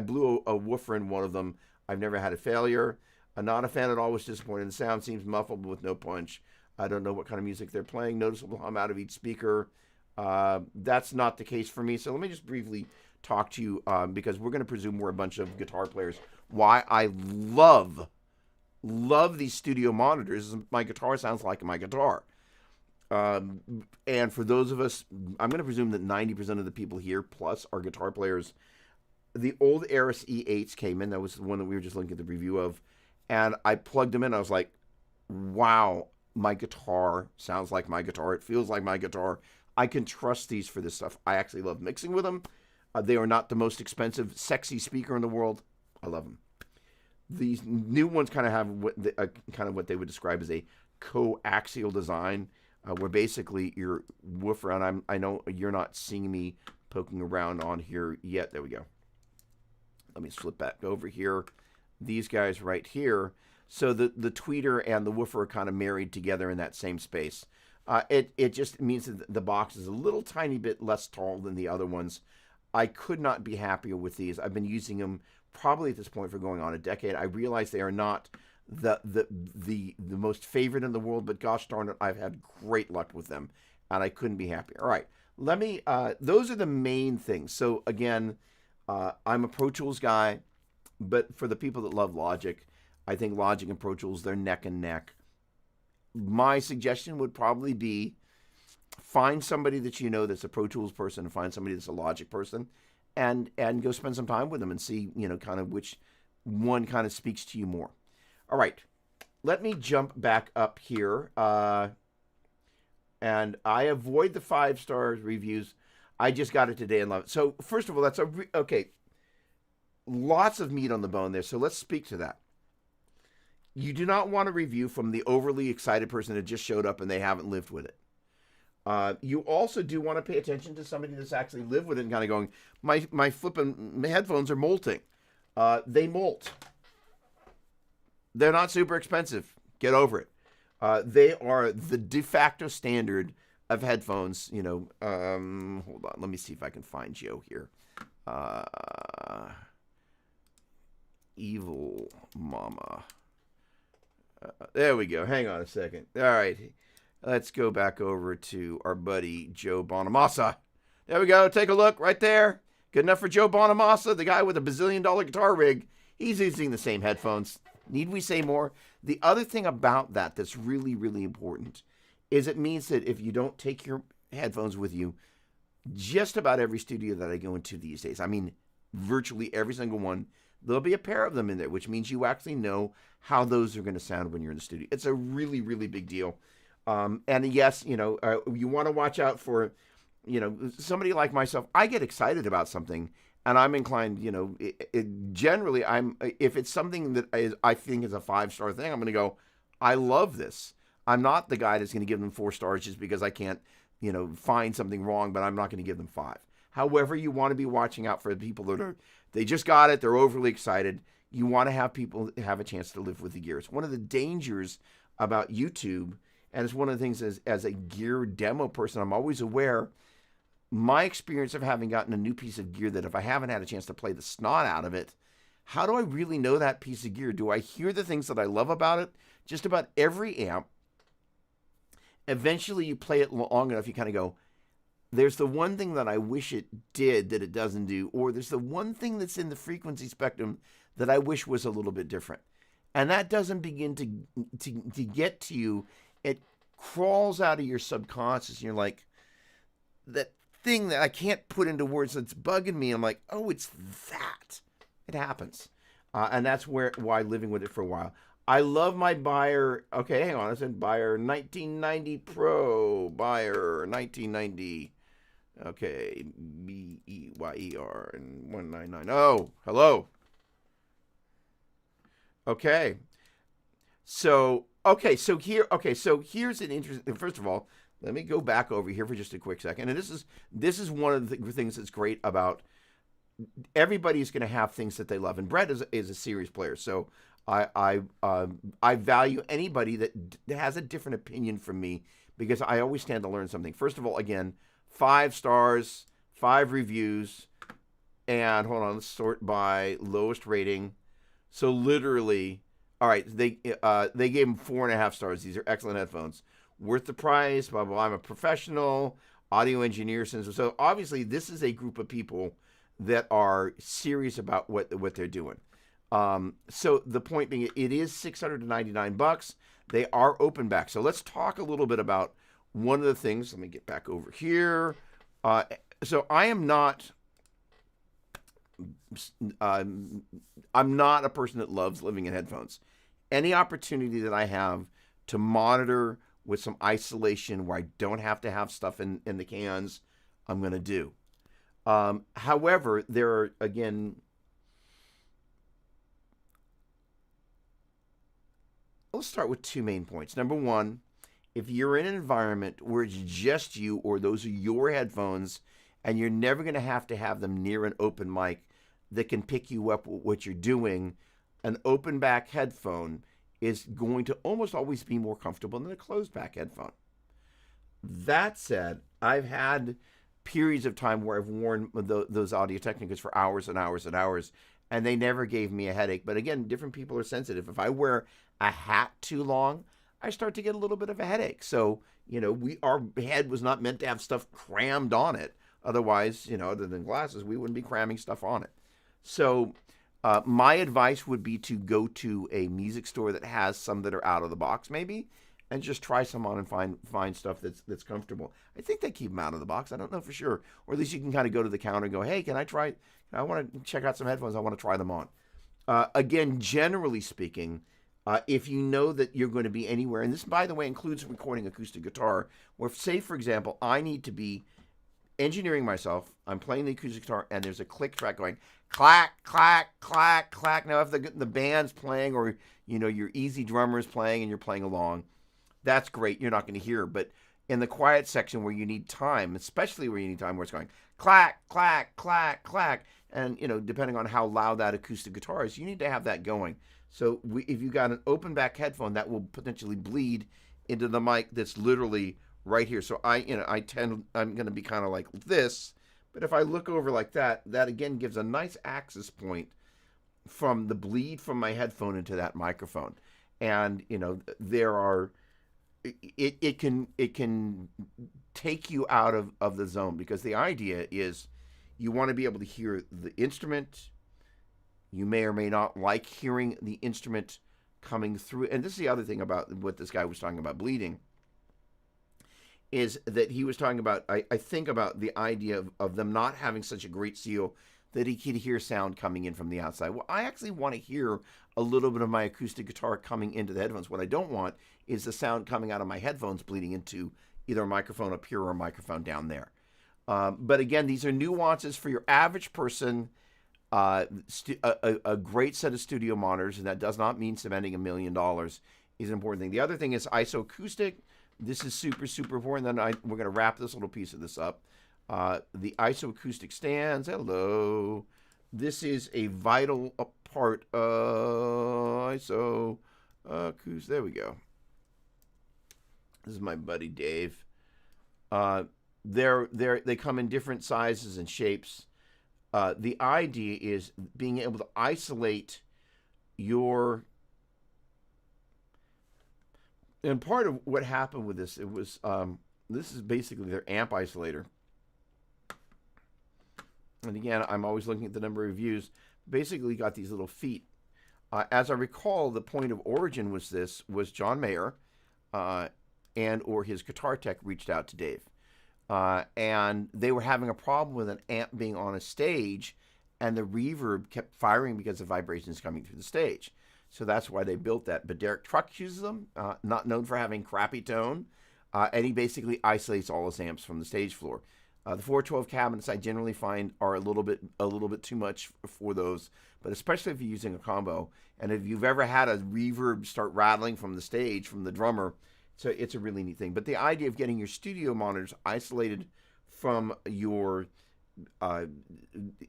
blew a woofer in one of them. I've never had a failure. I'm not a fan at all. Was disappointed. The sound seems muffled with no punch. I don't know what kind of music they're playing. Noticeable hum out of each speaker. That's not the case for me. So let me just briefly talk to you, because we're going to presume we're a bunch of guitar players. Why I love these studio monitors. My guitar sounds like my guitar. And for those of us, I'm going to presume that 90% of the people here plus are guitar players. The old Eris E8s came in. That was the one that we were just looking at the review of. And I plugged them in. I was like, wow, my guitar sounds like my guitar. It feels like my guitar. I can trust these for this stuff. I actually love mixing with them. They are not the most expensive, sexy speaker in the world. I love them. These new ones kind of have what they would describe as a coaxial design, where basically your woofer, and I know you're not seeing me poking around on here yet. There we go. Let me flip back over here. These guys right here. So the tweeter and the woofer are kind of married together in that same space. It just means that the box is a little tiny bit less tall than the other ones. I could not be happier with these. I've been using them probably at this point for going on a decade. I realize they are not the most favorite in the world, but gosh darn it, I've had great luck with them, and I couldn't be happier. All right, let me. Those are the main things. So again, I'm a Pro Tools guy, but for the people that love Logic, I think Logic and Pro Tools, they're neck and neck. My suggestion would probably be find somebody that you know that's a Pro Tools person, and find somebody that's a Logic person, and go spend some time with them and see, kind of which one kind of speaks to you more. All right, let me jump back up here, and I avoid the 5-star reviews. I just got it today and love it. So first of all, that's okay. Lots of meat on the bone there, so let's speak to that. You do not want a review from the overly excited person that just showed up and they haven't lived with it. You also do want to pay attention to somebody that's actually lived with it and kind of going, my flipping headphones are molting. They molt. They're not super expensive. Get over it. They are the de facto standard of headphones. Hold on. Let me see if I can find Joe here. Evil Mama. There we go. Hang on a second. All right. Let's go back over to our buddy Joe Bonamassa. There we go. Take a look right there. Good enough for Joe Bonamassa, the guy with a bazillion-dollar guitar rig. He's using the same headphones. Need we say more? The other thing about that that's really, really important is it means that if you don't take your headphones with you, just about every studio that I go into these days, I mean virtually every single one, there'll be a pair of them in there, which means you actually know how those are going to sound when you're in the studio. It's a really, really big deal. And yes, you want to watch out for, somebody like myself. I get excited about something, and I'm inclined, generally, if it's something that I think is a 5-star thing, I'm going to go, I love this. I'm not the guy that's going to give them 4 stars just because I can't, find something wrong, but I'm not going to give them 5. However, you want to be watching out for the people that they just got it, they're overly excited. You want to have people have a chance to live with the gear. It's one of the dangers about YouTube, and it's one of the things as a gear demo person, I'm always aware. My experience of having gotten a new piece of gear that if I haven't had a chance to play the snot out of it, how do I really know that piece of gear? Do I hear the things that I love about it? Just about every amp. Eventually you play it long enough, you kind of go, there's the one thing that I wish it did that it doesn't do, or there's the one thing that's in the frequency spectrum that I wish was a little bit different. And that doesn't begin to get to you. It crawls out of your subconscious, and you're like, that thing that I can't put into words that's bugging me. I'm like, oh, it's that. It happens. And that's why living with it for a while. I love my Beyer. Okay, hang on. I said Beyer 1990 Pro. Beyer 1990. Okay, Beyer and 199. Oh, hello. Okay. So here's an interesting. First of all, let me go back over here for just a quick second. And this is one of the things that's great about everybody's going to have things that they love. And Brett is a serious player, so I value anybody that has a different opinion from me because I always stand to learn something. First of all, again, 5 stars, 5 reviews, and hold on, let's sort by lowest rating. So literally, all right, they gave them 4.5 stars. These are excellent headphones, worth the price. Blah blah. I'm a professional audio engineer, so obviously this is a group of people that are serious about what they're doing. So the point being, it is $699. They are open back. So let's talk a little bit about one of the things. Let me get back over here. So I am not. I'm not a person that loves living in headphones. Any opportunity that I have to monitor with some isolation where I don't have to have stuff in the cans, I'm going to do. However, there are, again, let's start with 2 main points. Number one, if you're in an environment where it's just you or those are your headphones and you're never going to have them near an open mic that can pick you up with what you're doing, an open back headphone is going to almost always be more comfortable than a closed back headphone. That said, I've had periods of time where I've worn those Audio Technicas for hours and hours and hours, and they never gave me a headache. But again, different people are sensitive. If I wear a hat too long, I start to get a little bit of a headache. So, our head was not meant to have stuff crammed on it. Otherwise, other than glasses, we wouldn't be cramming stuff on it. So my advice would be to go to a music store that has some that are out of the box maybe, and just try some on and find stuff that's comfortable. I think they keep them out of the box. I don't know for sure. Or at least you can kind of go to the counter and go, hey, can I try? I want to check out some headphones. I want to try them on. Again, generally speaking, if you know that you're going to be anywhere, and this, by the way, includes recording acoustic guitar, where, say, for example, I need to be engineering myself, I'm playing the acoustic guitar, and there's a click track going, clack, clack, clack, clack. Now, if the band's playing or, your easy drummer is playing and you're playing along, that's great. You're not going to hear. But in the quiet section where you need time, especially where you need time where it's going clack, clack, clack, clack, and, depending on how loud that acoustic guitar is, you need to have that going. So if you got an open back headphone, that will potentially bleed into the mic that's literally right here. So I'm going to be kind of like this, but if I look over like that again gives a nice access point from the bleed from my headphone into that microphone. And, it can take you out of the zone, because the idea is you want to be able to hear the instrument. You may or may not like hearing the instrument coming through. And this is the other thing about what this guy was talking about bleeding, is that he was talking about, I think about the idea of them not having such a great seal that he could hear sound coming in from the outside. Well, I actually want to hear a little bit of my acoustic guitar coming into the headphones. What I don't want is the sound coming out of my headphones bleeding into either a microphone up here or a microphone down there. But again, these are nuances for your average person. A great set of studio monitors, and that does not mean spending $1 million, is an important thing. The other thing is isoacoustic. This is super, super important. Then we're going to wrap this little piece of this up. The isoacoustic stands. Hello. This is a vital part of isoacoustic. There we go. This is my buddy Dave. They come in different sizes and shapes. The idea is being able to isolate your... And part of what happened with this, it was, this is basically their amp isolator. And again, I'm always looking at the number of reviews. Basically got these little feet. As I recall, the point of origin was John Mayer and or his guitar tech reached out to Dave. And they were having a problem with an amp being on a stage, and the reverb kept firing because of vibrations coming through the stage. So that's why they built that. But Derek Truck uses them, not known for having crappy tone, and he basically isolates all his amps from the stage floor. The 412 cabinets I generally find are a little bit too much for those, but especially if you're using a combo. And if you've ever had a reverb start rattling from the stage, from the drummer, so it's a really neat thing. But the idea of getting your studio monitors isolated from your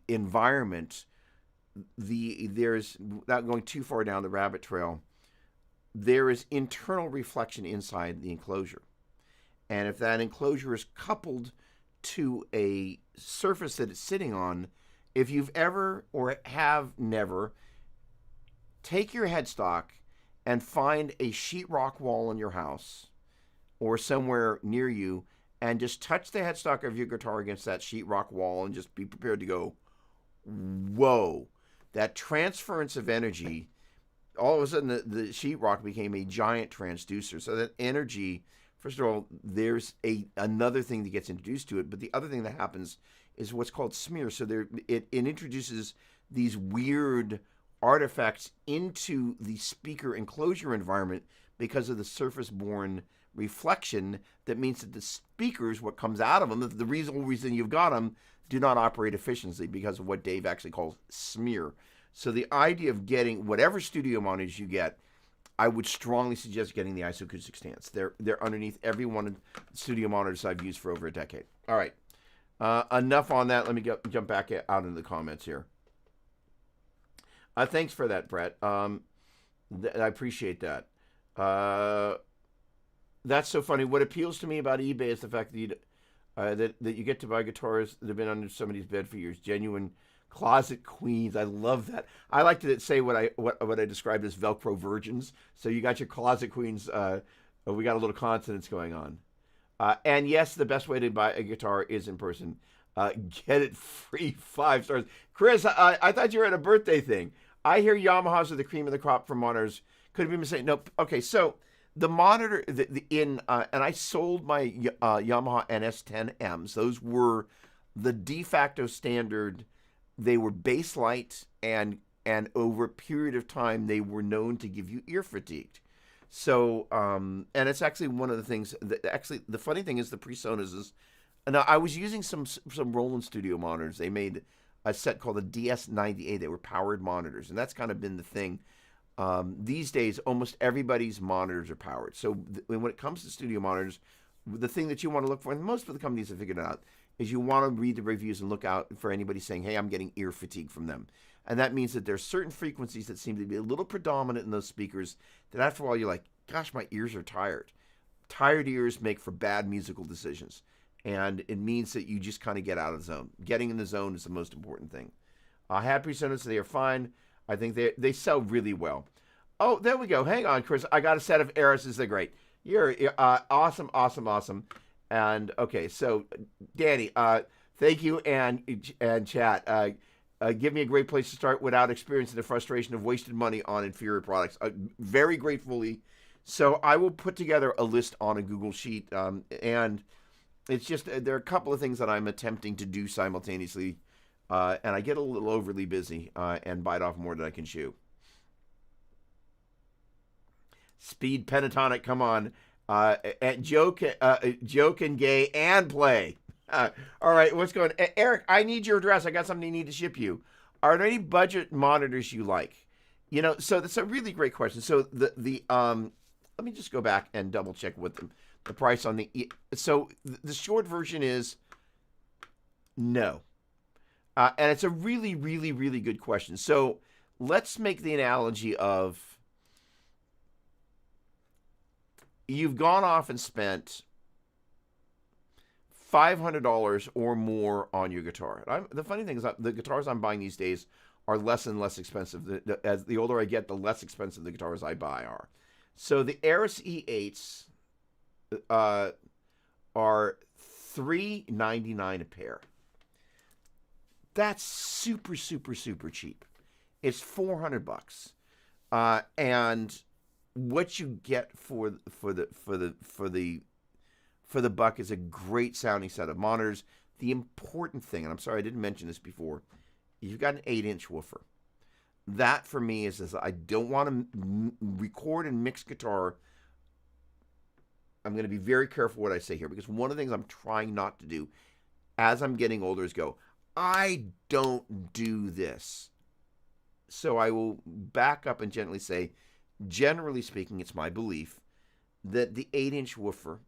environment, there's, without going too far down the rabbit trail, there is internal reflection inside the enclosure. And if that enclosure is coupled to a surface that it's sitting on, if you've ever or have never, take your headstock and find a sheetrock wall in your house or somewhere near you and just touch the headstock of your guitar against that sheetrock wall and just be prepared to go, whoa. That transference of energy, all of a sudden the sheetrock became a giant transducer. So that energy, first of all, there's another thing that gets introduced to it, but the other thing that happens is what's called smear. So it introduces these weird artifacts into the speaker enclosure environment because of the surface-borne reflection. That means that the speakers, what comes out of them, the reason you've got them, do not operate efficiently because of what Dave actually calls smear. So the idea of getting whatever studio monitors you get, I would strongly suggest getting the isoacoustic stands. They're underneath every one of the studio monitors I've used for over a decade. All right. Enough on that. Let me jump back out into the comments here. Thanks for that, Brett. I appreciate that. That's so funny. What appeals to me about eBay is the fact that that you get to buy guitars that have been under somebody's bed for years. Genuine closet queens. I love that. I like to say what I described as Velcro virgins. So you got your closet queens. We got a little consonants going on. And yes, the best way to buy a guitar is in person. Get it free, 5 stars. Chris, I thought you were at a birthday thing. I hear Yamahas are the cream of the crop for monitors. Could have been mistaken. Nope. Okay, so the monitor and I sold my Yamaha NS10Ms. Those were the de facto standard. They were bass light, and over a period of time, they were known to give you ear fatigued. So, and it's actually one of the things that actually, the funny thing is the PreSonus is, now I was using some Roland Studio monitors. They made a set called the DS98. They were powered monitors, and that's kind of been the thing. These days, almost everybody's monitors are powered. So when it comes to studio monitors, the thing that you want to look for, and most of the companies have figured it out, is you want to read the reviews and look out for anybody saying, hey, I'm getting ear fatigue from them. And that means that there's certain frequencies that seem to be a little predominant in those speakers that after a while you're like, gosh, my ears are tired. Tired ears make for bad musical decisions. And it means that you just kind of get out of the zone. Getting in the zone is the most important thing. I had PreSonus, they are fine. I think they sell really well. Oh, there we go. Hang on, Chris. I got a set of Eris's. They're great. You're awesome, awesome, awesome. And okay, so Danny, thank you and chat. Give me a great place to start without experiencing the frustration of wasted money on inferior products. Very gratefully. So I will put together a list on a Google Sheet, and it's just there are a couple of things that I'm attempting to do simultaneously and I get a little overly busy and bite off more than I can chew. Speed pentatonic, come on. Joke and gay and play. All right, what's going on? Eric, I need your address. I got something I need to ship you. Are there any budget monitors you like? So that's a really great question. So let me just go back and double check what the price on so the short version is no. And it's a really, really, really good question. So let's make the analogy of you've gone off and spent $500 or more on your guitar. The funny thing is that the guitars I'm buying these days are less and less expensive. As the older I get, the less expensive the guitars I buy are. So the Aris E8s are $399 a pair. That's super, super, super cheap. It's $400, and what you get for the buck is a great sounding set of monitors. The important thing, and I'm sorry I didn't mention this before, you've got an 8-inch woofer. That for me is I don't want to record and mix guitar. I'm going to be very careful what I say here, because one of the things I'm trying not to do as I'm getting older is go, I don't do this. So I will back up and gently say, generally speaking, it's my belief that the 8-inch woofer,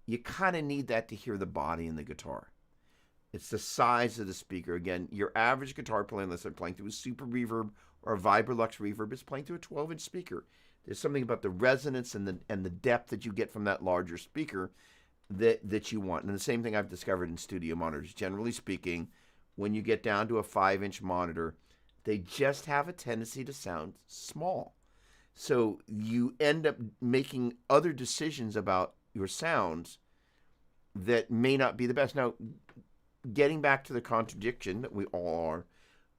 you kind of need that to hear the body in the guitar. It's the size of the speaker. Again, your average guitar player, unless they're playing through a super reverb or a Vibrolux reverb, is playing through a 12-inch speaker. There's something about the resonance and the depth that you get from that larger speaker that you want. And the same thing I've discovered in studio monitors. Generally speaking, when you get down to a 5-inch monitor, they just have a tendency to sound small. So you end up making other decisions about your sounds that may not be the best. Now, getting back to the contradiction that we all are,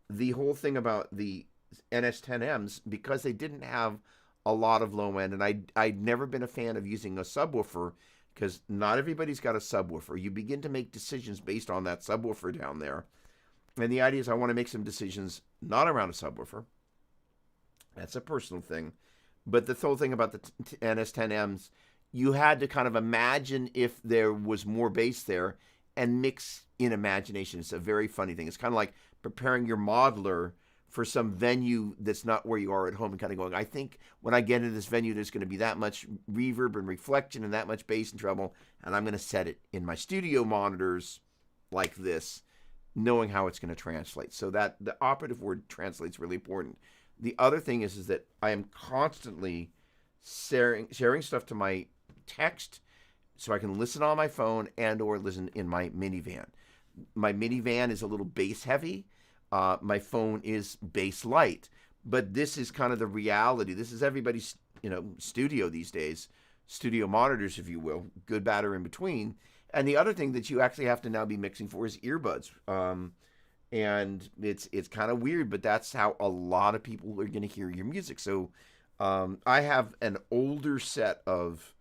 the whole thing about the NS10Ms, because they didn't have a lot of low end, and I'd never been a fan of using a subwoofer, because not everybody's got a subwoofer. You begin to make decisions based on that subwoofer down there. And the idea is I want to make some decisions not around a subwoofer. That's a personal thing. But the whole thing about the NS10Ms, you had to kind of imagine if there was more bass there and mix in imagination. It's a very funny thing. It's kind of like preparing your modeler for some venue that's not where you are at home and kind of going, I think when I get into this venue, there's going to be that much reverb and reflection and that much bass and treble, and I'm going to set it in my studio monitors like this, knowing how it's going to translate. So that the operative word translate is really important. The other thing is that I am constantly sharing stuff to my text so I can listen on my phone and or listen in my minivan. My minivan is a little bass heavy. My phone is bass light. But this is kind of the reality. This is everybody's studio these days. Studio monitors, if you will. Good, bad, or in between. And the other thing that you actually have to now be mixing for is earbuds. And it's kind of weird, but that's how a lot of people are going to hear your music. So I have an older set of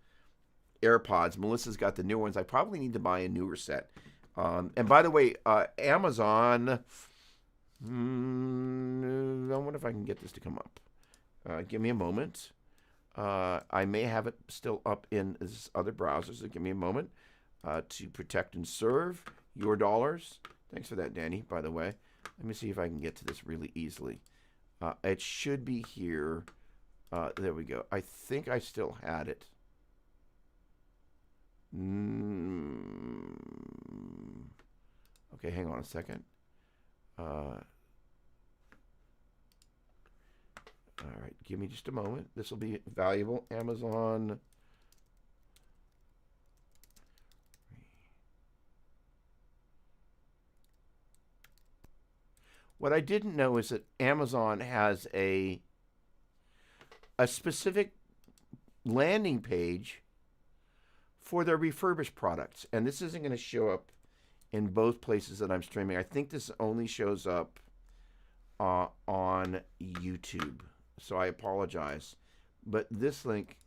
AirPods. Melissa's got the new ones. I probably need to buy a newer set. And by the way, Amazon, I wonder if I can get this to come up. Give me a moment. I may have it still up in this other browser, so give me a moment to protect and serve your dollars. Thanks for that, Danny, by the way. Let me see if I can get to this really easily. It should be here. There we go. I think I still had it. Okay, hang on a second. All right, give me just a moment. This will be valuable. Amazon. What I didn't know is that Amazon has a specific landing page for their refurbished products. And this isn't going to show up in both places that I'm streaming. I think this only shows up on YouTube. So I apologize. But this link,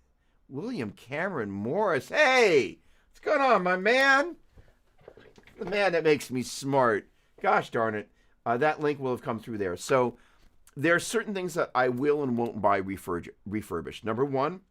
William Cameron Morris. Hey, what's going on, my man? The man that makes me smart. Gosh darn it. That link will have come through there. So there are certain things that I will and won't buy refurbished. Number one,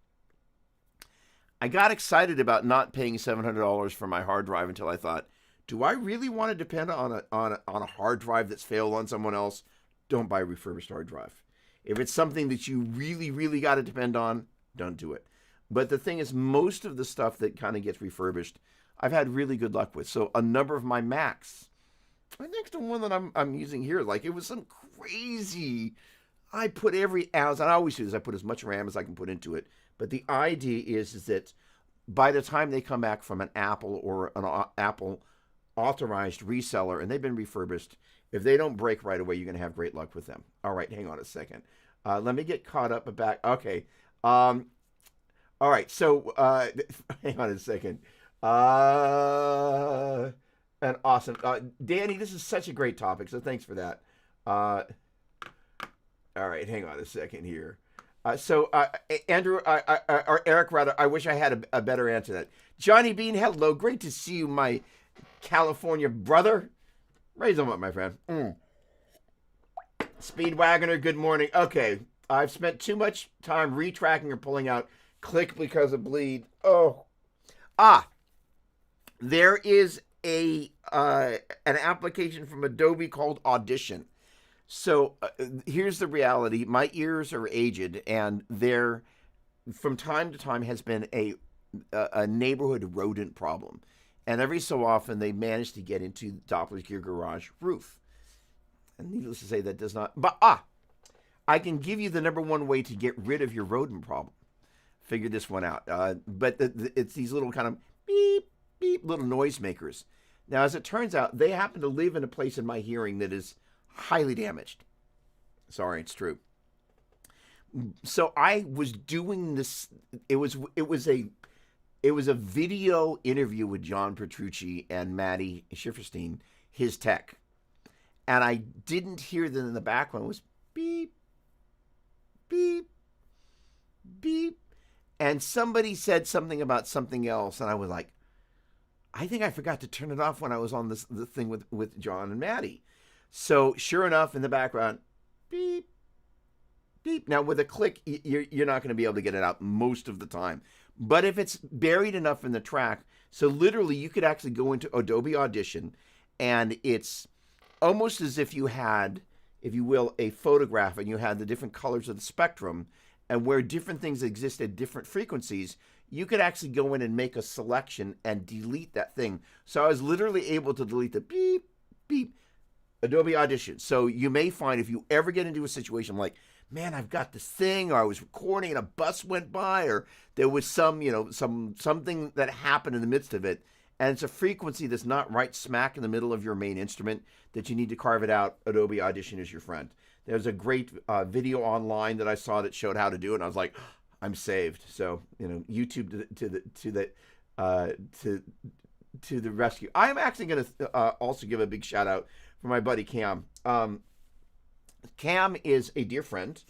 I got excited about not paying $700 for my hard drive until I thought, do I really want to depend on a hard drive that's failed on someone else? Don't buy a refurbished hard drive. If it's something that you really, really got to depend on, don't do it. But the thing is, most of the stuff that kind of gets refurbished, I've had really good luck with. So a number of my Macs, my next to one that I'm using here, like it was some crazy. I put every ounce, and I always do this. I put as much RAM as I can put into it. But the idea is that by the time they come back from an Apple or an Apple authorized reseller and they've been refurbished, if they don't break right away, you're going to have great luck with them. All right, hang on a second. Let me get caught up back. Okay. All right, so hang on a second. And awesome. Danny, this is such a great topic, so thanks for that. All right, hang on a second here. So Andrew, or Eric, rather, I wish I had a better answer to that. Johnny Bean, hello. Great to see you, my California brother. Raise them up, my friend. Speedwagoner, good morning. Okay, I've spent too much time retracking or pulling out. Click because of bleed. Oh. There is an application from Adobe called Audition. So here's the reality. My ears are aged, and there, from time to time, has been a neighborhood rodent problem. And every so often, they manage to get into Doppler's Gear Garage roof. And needless to say, that does not... But, I can give you the number one way to get rid of your rodent problem. Figure this one out. But it's these little kind of beep, beep, little noisemakers. Now, as it turns out, they happen to live in a place in my hearing that is highly damaged. Sorry, it's true. So I was doing this. It was a video interview with John Petrucci and Maddie Schifferstein, his tech, and I didn't hear that in the background. It was beep, beep, beep, and somebody said something about something else, and I was like, I think I forgot to turn it off when I was on the thing with John and Maddie. So sure enough, in the background, beep, beep. Now with a click, you're not going to be able to get it out most of the time. But if it's buried enough in the track, so literally you could actually go into Adobe Audition, and it's almost as if you had, if you will, a photograph, and you had the different colors of the spectrum, and where different things exist at different frequencies, you could actually go in and make a selection and delete that thing. So I was literally able to delete the beep, beep, Adobe Audition. So you may find if you ever get into a situation like, man, I've got this thing, or I was recording and a bus went by, or there was something that happened in the midst of it, and it's a frequency that's not right smack in the middle of your main instrument, that you need to carve it out, Adobe Audition is your friend. There's a great video online that I saw that showed how to do it, and I was like, I'm saved. So, YouTube to the rescue. I'm actually going to also give a big shout out for my buddy Cam. Cam is a dear friend.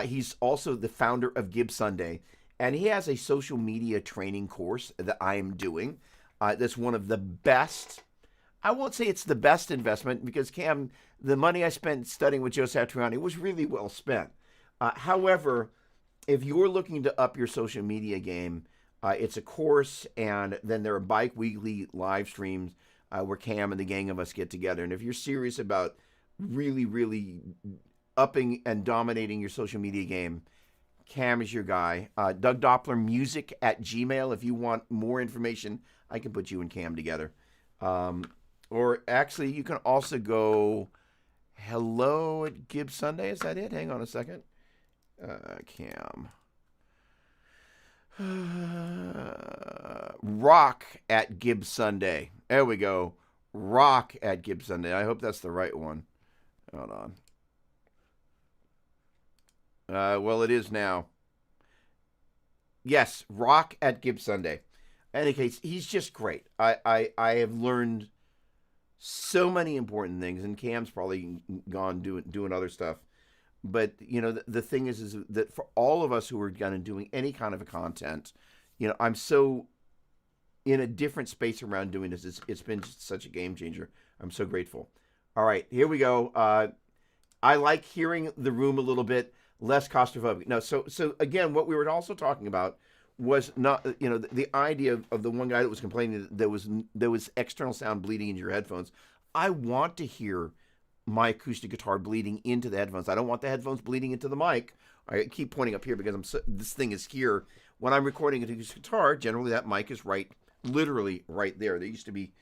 He's also the founder of Gib Sunday, and he has a social media training course that I am doing. That's one of the best. I won't say it's the best investment, because Cam, the money I spent studying with Joe Satriani was really well spent. However, if you're looking to up your social media game, it's a course, and then there are Bike Weekly live streams where Cam and the gang of us get together. And if you're serious about really, really upping and dominating your social media game, Cam is your guy. Doug Doppler Music at Gmail. If you want more information, I can put you and Cam together. Or actually, you can also go hello at Gib Sunday. Is that it? Hang on a second. Cam. Rock at Gib Sunday. There we go. Rock at Gib Sunday. I hope that's the right one. Hold on. Well, it is now. Yes, Rock at Gib Sunday. In any case, he's just great. I have learned so many important things, and Cam's probably gone doing other stuff. But, the thing is that for all of us who are kind of doing any kind of a content, I'm so in a different space around doing this. It's been just such a game changer. I'm so grateful. All right, here we go. I like hearing the room a little bit less claustrophobic. No, so again, what we were also talking about was not the idea of the one guy that was complaining that there was external sound bleeding into your headphones. I want to hear my acoustic guitar bleeding into the headphones. I don't want the headphones bleeding into the mic. I keep pointing up here because this thing is here. When I'm recording an acoustic guitar, generally that mic is literally right there. There used to be,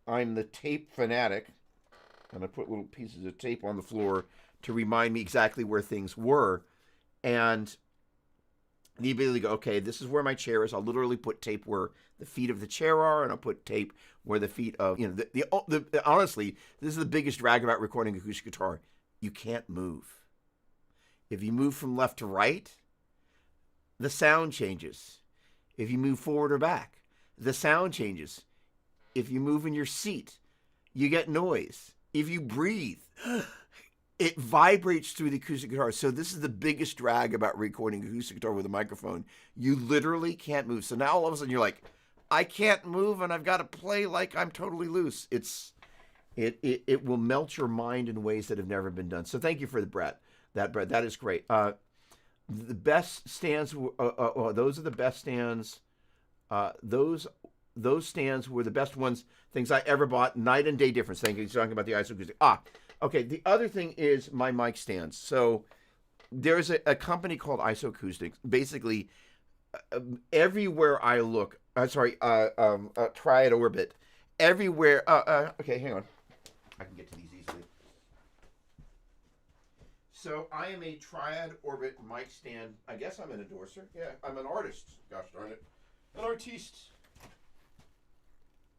I'm the tape fanatic, and I put little pieces of tape on the floor to remind me exactly where things were. And the ability to go, okay, this is where my chair is. I'll literally put tape where the feet of the chair are, and I'll put tape where the feet of, honestly, this is the biggest drag about recording acoustic guitar. You can't move. If you move from left to right, the sound changes. If you move forward or back, the sound changes. If you move in your seat, you get noise. If you breathe, it vibrates through the acoustic guitar. So this is the biggest drag about recording acoustic guitar with a microphone. You literally can't move. So now all of a sudden you're like, I can't move and I've got to play like I'm totally loose. It will melt your mind in ways that have never been done. So thank you for Brett. That is great. The best stands. Those are the best stands. Those stands were the best ones. Things I ever bought. Night and day difference. Thank you. He's talking about the isoacoustic. Okay. The other thing is my mic stands. So there's a company called Isoacoustics. Basically, everywhere I look, Triad Orbit. Everywhere. Okay, hang on. I can get to these easily. So I am a Triad Orbit mic stand. I guess I'm an endorser. Yeah, I'm an artist. Gosh darn it, an artiste.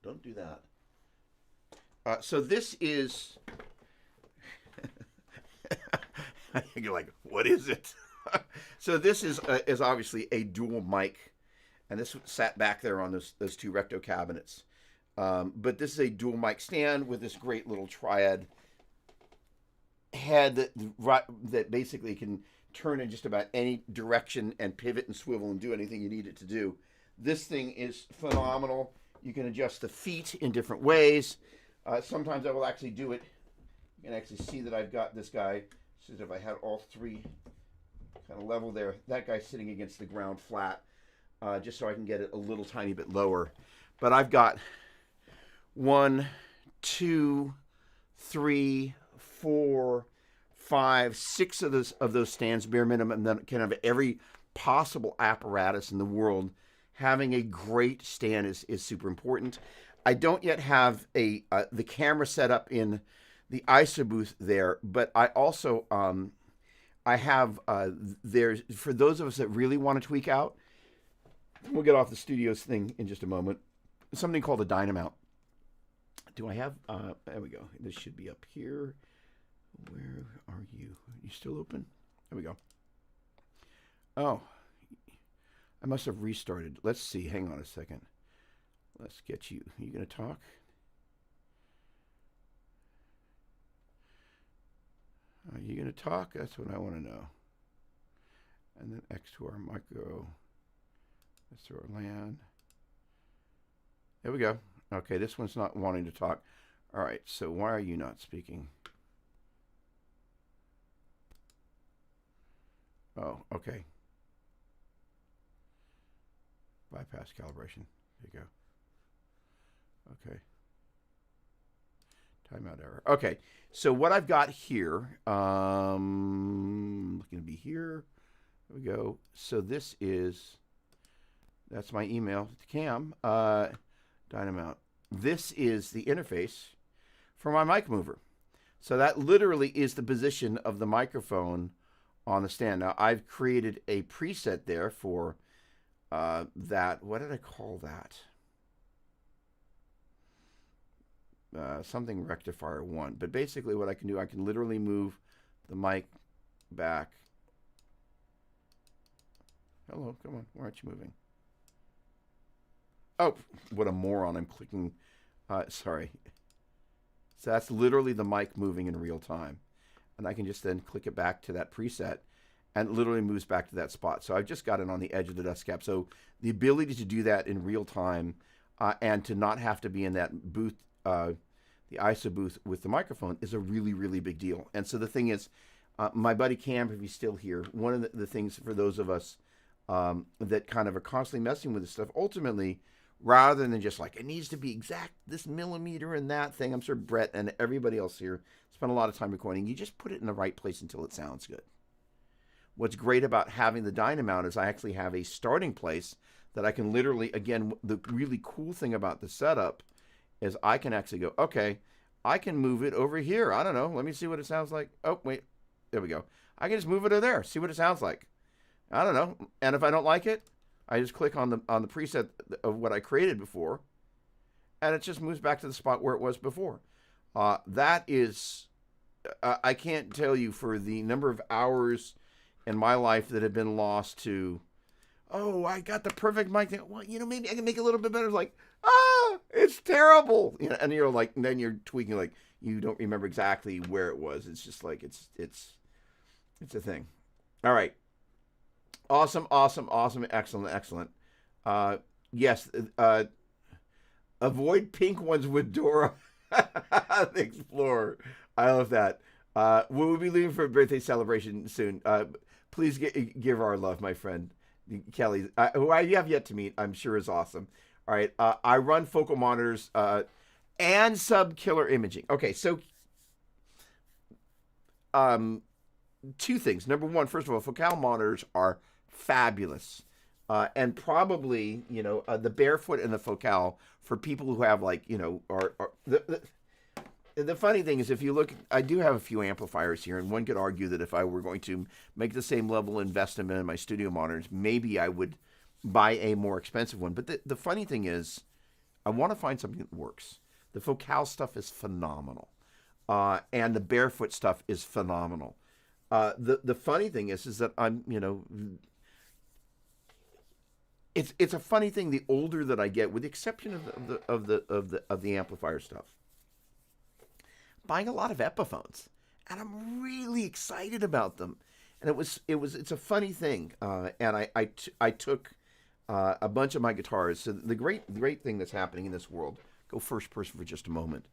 Don't do that. So this is. You're like, what is it? So this is obviously a dual mic, and this sat back there on those two recto cabinets. But this is a dual mic stand with this great little Triad head that basically can turn in just about any direction and pivot and swivel and do anything you need it to do. This thing is phenomenal. You can adjust the feet in different ways. Sometimes I will actually do it. You can actually see that I've got this guy. So if I had all three kind of level there, that guy's sitting against the ground flat, just so I can get it a little tiny bit lower. But I've got 1, 2, 3, 4, 5, 6 of those stands, bare minimum, that can have every possible apparatus in the world. Having a great stand is super important. I don't yet have the camera set up in the ISO booth there, but I also I have there's for those of us that really want to tweak out. We'll get off the studios thing in just a moment. Something called a Dynamount. Do I have? There we go. This should be up here. Where are you? Are you still open? There we go. Oh, I must have restarted. Let's see. Hang on a second. Let's get you. Are you going to talk? Are you going to talk? That's what I want to know. And then X to our micro. That's to our LAN. There we go. Okay, this one's not wanting to talk. All right, so why are you not speaking? Oh, okay. Bypass calibration. There you go. Okay. Timeout error. Okay, so what I've got here, looking to be here. There we go. So this is, that's my email to Cam. Dynamount. This is the interface for my mic mover. So that literally is the position of the microphone on the stand. Now I've created a preset there for that. What did I call that? Something rectifier 1. But basically what I can do, I can literally move the mic back. Hello, come on. Why aren't you moving? Oh, what a moron. I'm clicking. Sorry. So that's literally the mic moving in real time. And I can just then click it back to that preset and it literally moves back to that spot. So I've just got it on the edge of the dust cap. So the ability to do that in real time and to not have to be in that booth the ISO booth with the microphone is a really, really big deal. And so the thing is, my buddy Cam, if he's still here, one of the things for those of us that kind of are constantly messing with this stuff, ultimately, rather than just like, it needs to be exact this millimeter and that thing, I'm sure Brett and everybody else here spent a lot of time recording, you just put it in the right place until it sounds good. What's great about having the Dynamount is I actually have a starting place that I can literally, again, the really cool thing about the setup is I can actually go, okay, I can move it over here. I don't know. Let me see what it sounds like. Oh, wait. There we go. I can just move it over there. See what it sounds like. I don't know. And if I don't like it, I just click on the preset of what I created before, and it just moves back to the spot where it was before. That is, I can't tell you for the number of hours in my life that have been lost to, oh, I got the perfect mic. Well, maybe I can make it a little bit better. Like, it's terrible. And you're like, and then you're tweaking like you don't remember exactly where it was. It's just like it's a thing. All right. Awesome. Excellent. Yes. Avoid pink ones with Dora the Explorer. I love that. We'll be leaving for a birthday celebration soon. Please give our love, my friend Kelly, who I have yet to meet. I'm sure is awesome. All right. I run focal monitors and sub-killer imaging. Okay, so two things. Number one, first of all, focal monitors are fabulous. And probably, the barefoot and the focal for people who have like, are the funny thing is if you look, I do have a few amplifiers here, and one could argue that if I were going to make the same level of investment in my studio monitors, maybe I would buy a more expensive one. But the funny thing is, I want to find something that works. The focal stuff is phenomenal. And the barefoot stuff is phenomenal. The funny thing is that I'm, it's a funny thing. The older that I get, with the exception of the amplifier stuff, buying a lot of Epiphones, and I'm really excited about them. And it's a funny thing. And I took a bunch of my guitars. So the great thing that's happening in this world. Go first person for just a moment.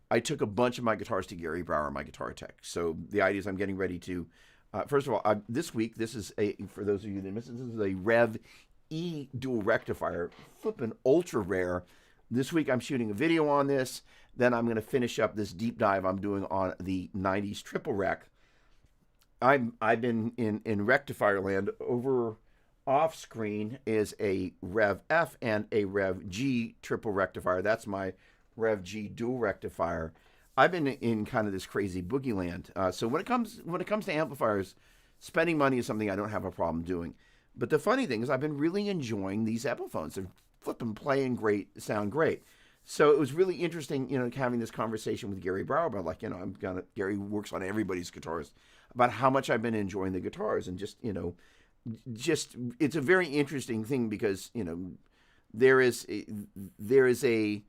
I took a bunch of my guitars to Gary Brower, my guitar tech. So the idea is I'm getting ready to, first of all, this week, this is for those of you that missed it, this is a Rev E dual rectifier, flipping ultra rare. This week I'm shooting a video on this. Then I'm going to finish up this deep dive I'm doing on the 90s triple rec. I've been in rectifier land. Over off screen is a Rev F and a Rev G triple rectifier. That's my Rev G dual rectifier. I've been in kind of this crazy boogie land. So when it comes to amplifiers, spending money is something I don't have a problem doing. But the funny thing is I've been really enjoying these Epiphones. They're flipping playing great, sound great. So it was really interesting, having this conversation with Gary Brower about Gary works on everybody's guitars, about how much I've been enjoying the guitars, and just it's a very interesting thing because, there is a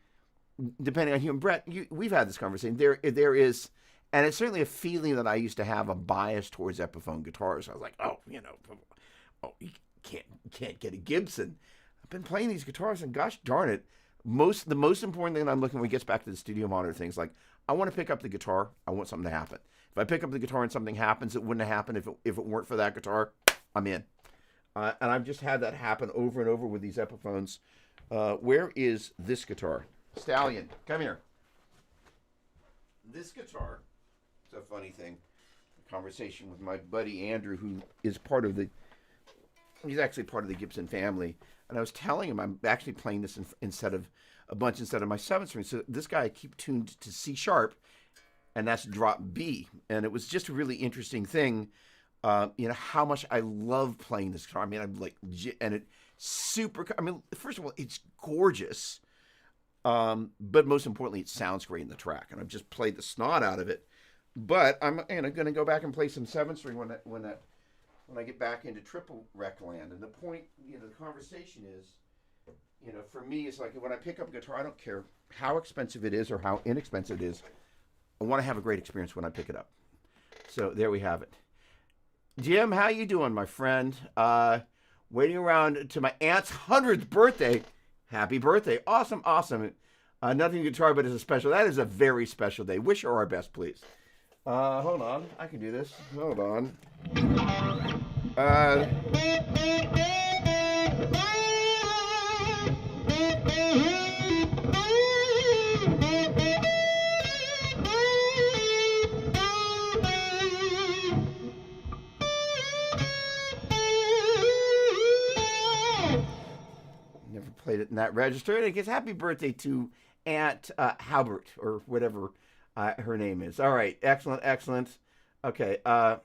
depending on you and Brett, we've had this conversation. There is, and it's certainly a feeling that I used to have a bias towards Epiphone guitars. I was like, you can't get a Gibson. I've been playing these guitars, and gosh darn it, the most important thing that I'm looking when it gets back to the studio monitor things, like I want to pick up the guitar. I want something to happen. If I pick up the guitar and something happens, it wouldn't have happened if it weren't for that guitar. I'm in. And I've just had that happen over and over with these Epiphones. Where is this guitar? Stallion, come here. This guitar, it's a funny thing. A conversation with my buddy Andrew, who is he's actually part of the Gibson family. And I was telling him I'm actually playing this instead of my 7-string. So this guy I keep tuned to C sharp, and that's drop B. And it was just a really interesting thing. How much I love playing this guitar. I mean, I'm like, and it super. I mean, first of all, it's gorgeous, but most importantly, it sounds great in the track. And I've just played the snot out of it. But I'm going to go back and play some 7-string when I get back into triple rec land. And the point, the conversation is, for me, it's like when I pick up a guitar, I don't care how expensive it is or how inexpensive it is. I want to have a great experience when I pick it up. So there we have it. Jim, how you doing, my friend? Waiting around to my aunt's 100th birthday. Happy birthday. Awesome. Nothing guitar, but it's a special. That is a very special day. Wish her our best, please. Hold on. I can do this. Hold on. Uh, Never played it in that register. And it gets happy birthday to Aunt Halbert or whatever her name is. All right. Excellent. Excellent. Okay. Oh,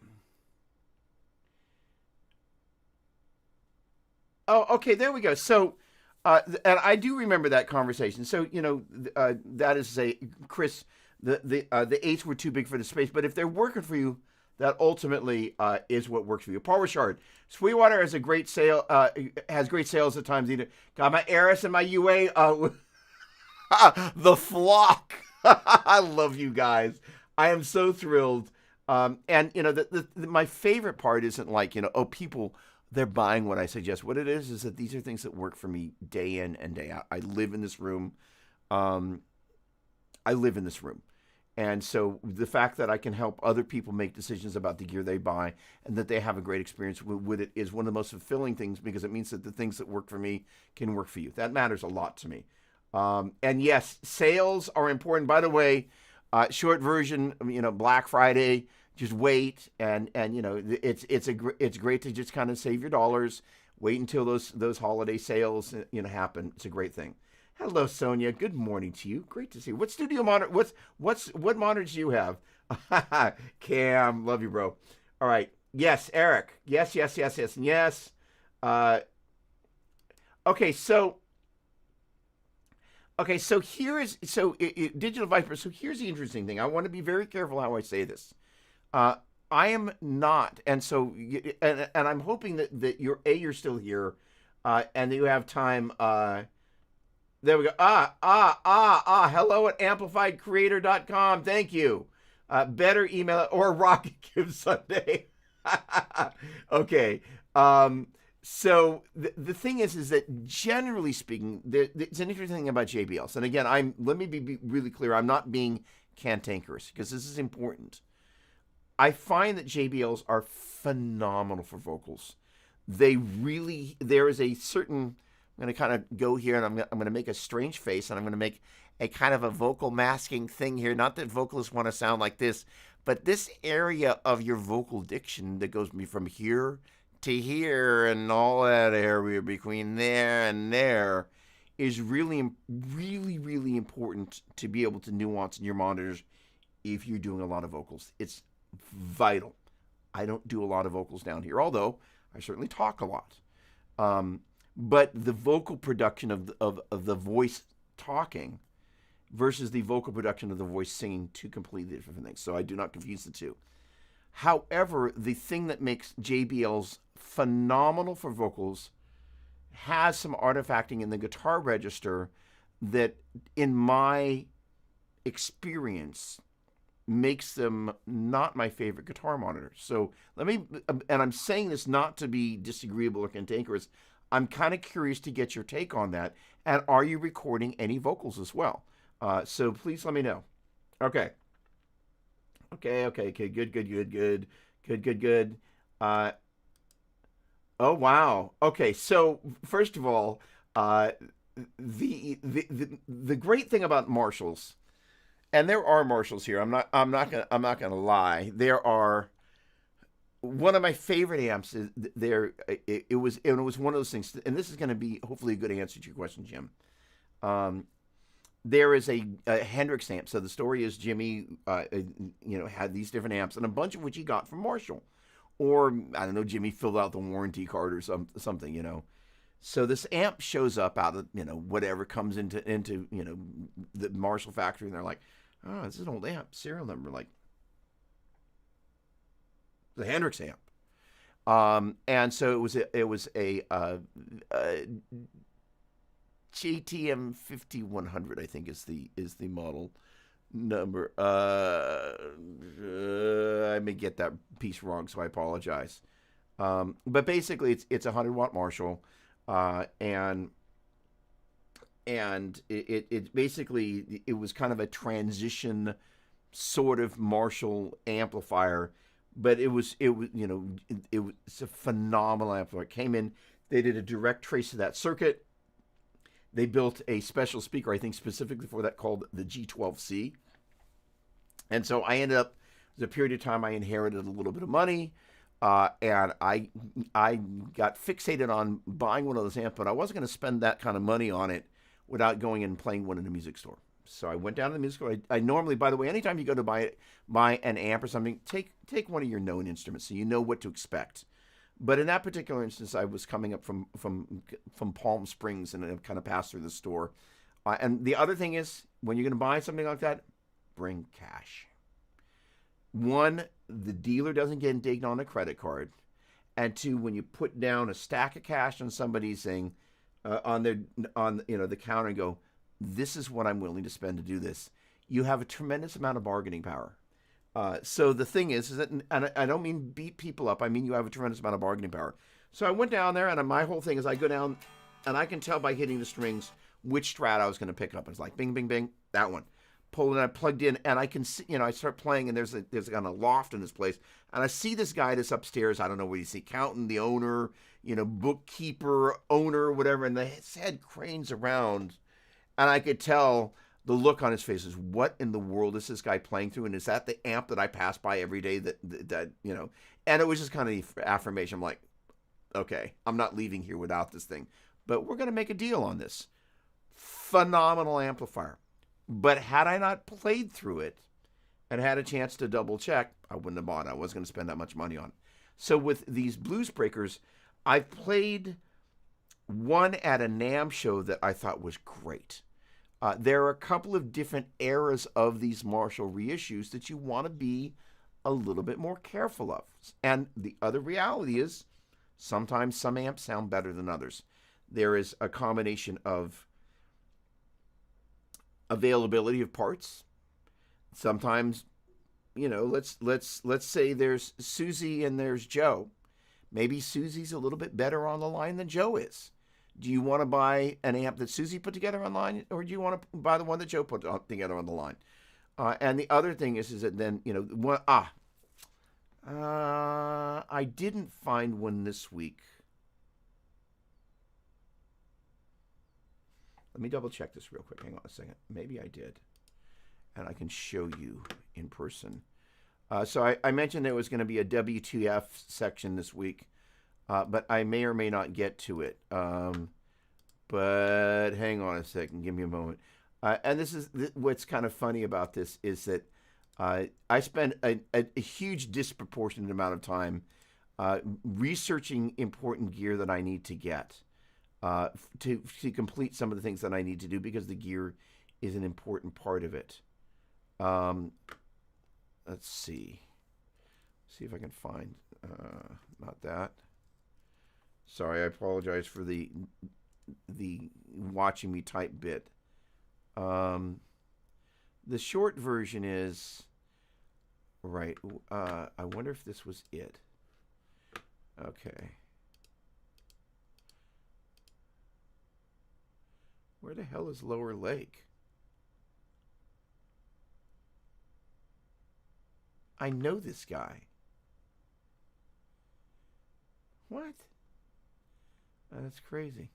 okay. There we go. So, and I do remember that conversation. So, that is to say, Chris, the eights were too big for the space. But if they're working for you, that ultimately is what works for you. Paul Richard, Sweetwater has a great sale. Has great sales at times. Either got my Eris and my UA. The flock. I love you guys. I am so thrilled. And my favorite part isn't like oh, people, they're buying what I suggest. What it is that these are things that work for me day in and day out. I live in this room. I live in this room. And so the fact that I can help other people make decisions about the gear they buy and that they have a great experience with it is one of the most fulfilling things, because it means that the things that work for me can work for you. That matters a lot to me. And yes, sales are important. By the way, short version, Black Friday, just wait. And it's great to just kind of save your dollars. Wait until those holiday sales, happen. It's a great thing. Hello, Sonia. Good morning to you. Great to see you. What studio monitor? What monitors do you have? Cam, love you, bro. All right. Yes, Eric. Yes. Okay, so Digital Viper. So here's the interesting thing. I want to be very careful how I say this. I am not, and so and I'm hoping that you're still here, and that you have time. There we go. Hello at amplifiedcreator.com. Thank you. Better email or Rocket Give Sunday. Okay. So the thing is that generally speaking, it's an interesting thing about JBLs. And again, let me be really clear. I'm not being cantankerous because this is important. I find that JBLs are phenomenal for vocals. There is a certain, I'm going to kind of go here and I'm going to make a strange face and I'm going to make a kind of a vocal masking thing here. Not that vocalists want to sound like this, but this area of your vocal diction that goes from here to here and all that area between there and there is really, really, really important to be able to nuance in your monitors if you're doing a lot of vocals. It's vital. I don't do a lot of vocals down here, although I certainly talk a lot. But the vocal production of the voice talking versus the vocal production of the voice singing, two completely different things. So I do not confuse the two. However, the thing that makes JBLs phenomenal for vocals has some artifacting in the guitar register that, in my experience, makes them not my favorite guitar monitors. So and I'm saying this not to be disagreeable or cantankerous. I'm kind of curious to get your take on that. And are you recording any vocals as well? So please let me know. Okay. Good. Oh, wow. Okay, so first of all, the great thing about Marshalls, and there are Marshalls here. I'm not gonna lie. There are one of my favorite amps. It was one of those things, and this is going to be hopefully a good answer to your question, Jim. There is a Hendrix amp. So the story is Jimmy, had these different amps, and a bunch of which he got from Marshall, or I don't know, Jimmy filled out the warranty card or something. So this amp shows up out of whatever comes into the Marshall factory, and they're like, oh, this is an old amp, serial number, like the Hendrix amp. And so it was a JTM 5100, I think is the model number. I may get that piece wrong, so I apologize. But basically, it's a 100-watt Marshall, and and it basically it was kind of a transition sort of Marshall amplifier, but it was it was a phenomenal amplifier. It came in, they did a direct trace of that circuit. They built a special speaker, I think specifically for that, called the G12C. And so I ended up, there was a period of time I inherited a little bit of money, and I got fixated on buying one of those amps, but I wasn't going to spend that kind of money on it without going and playing one in a music store. So I went down to the music store. I normally, by the way, anytime you go to buy an amp or something, take one of your known instruments so you know what to expect. But in that particular instance, I was coming up from Palm Springs, and I kind of passed through the store. And the other thing is, when you're going to buy something like that, bring cash. One, the dealer doesn't get digged on a credit card, and two, when you put down a stack of cash on somebody's thing, on the counter, and go, this is what I'm willing to spend to do this, you have a tremendous amount of bargaining power. So the thing is that, and I don't mean beat people up, I mean you have a tremendous amount of bargaining power. So I went down there, and my whole thing is I go down, and I can tell by hitting the strings which Strat I was going to pick up. It's like bing, bing, bing, that one. Pulled it, I plugged in, and I can see, I start playing, and there's kind of loft in this place, and I see this guy that's upstairs. I don't know what you see, accountant, the owner, bookkeeper, owner, whatever, and his head cranes around, and I could tell the look on his face is, what in the world is this guy playing through, and is that the amp that I pass by every day that and it was just kind of affirmation. I'm like, okay, I'm not leaving here without this thing, but we're going to make a deal on this. Phenomenal amplifier. But had I not played through it and had a chance to double check, I wouldn't have bought it. I wasn't going to spend that much money on it. So with these Blues Breakers, I've played one at a NAMM show that I thought was great. There are a couple of different eras of these Marshall reissues that you want to be a little bit more careful of. And the other reality is, sometimes some amps sound better than others. There is a combination of availability of parts. Sometimes, let's say there's Susie and there's Joe. Maybe Susie's a little bit better on the line than Joe is. Do you want to buy an amp that Susie put together online, or do you want to buy the one that Joe put together on the line? And the other thing is that then, I didn't find one this week. Let me double check this real quick. Hang on a second. Maybe I did, and I can show you in person. So I mentioned there was going to be a WTF section this week, but I may or may not get to it. But hang on a second. Give me a moment. And this is what's kind of funny about this is that I spend a huge disproportionate amount of time researching important gear that I need to get. To complete some of the things that I need to do, because the gear is an important part of it. Let's see. See if I can find, not that. Sorry, I apologize for the watching me type bit. The short version is, right, I wonder if this was it. Okay. Where the hell is Lower Lake? I know this guy. What? Oh, that's crazy.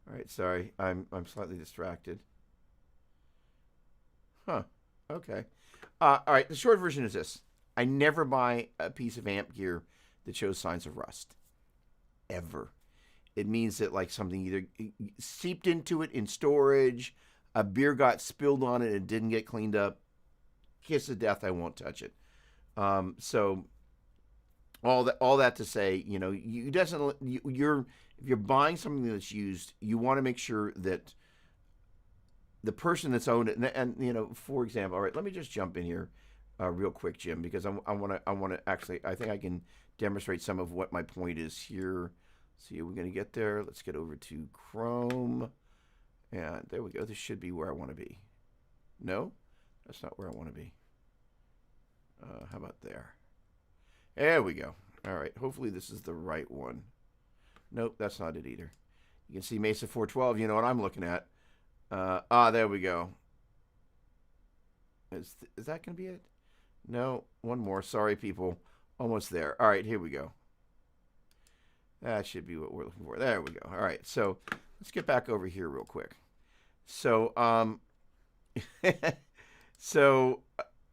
All right, sorry. I'm slightly distracted. Huh. Okay. All right, the short version is this. I never buy a piece of amp gear that shows signs of rust. Ever. It means that like something either seeped into it in storage, a beer got spilled on it and didn't get cleaned up. Kiss of death, I won't touch it. So all that to say, if you're buying something that's used, you want to make sure that the person that's owned it, and for example, all right, let me just jump in here real quick, Jim, because I want to actually, I think I can demonstrate some of what my point is here. See, we're going to get there. Let's get over to Chrome. And there we go. This should be where I want to be. No, that's not where I want to be. How about there? There we go. All right. Hopefully this is the right one. Nope, that's not it either. You can see Mesa 412. You know what I'm looking at. There we go. Is that going to be it? No, one more. Sorry, people. Almost there. All right, here we go. That should be what we're looking for. There we go. All right, so let's get back over here real quick. So, so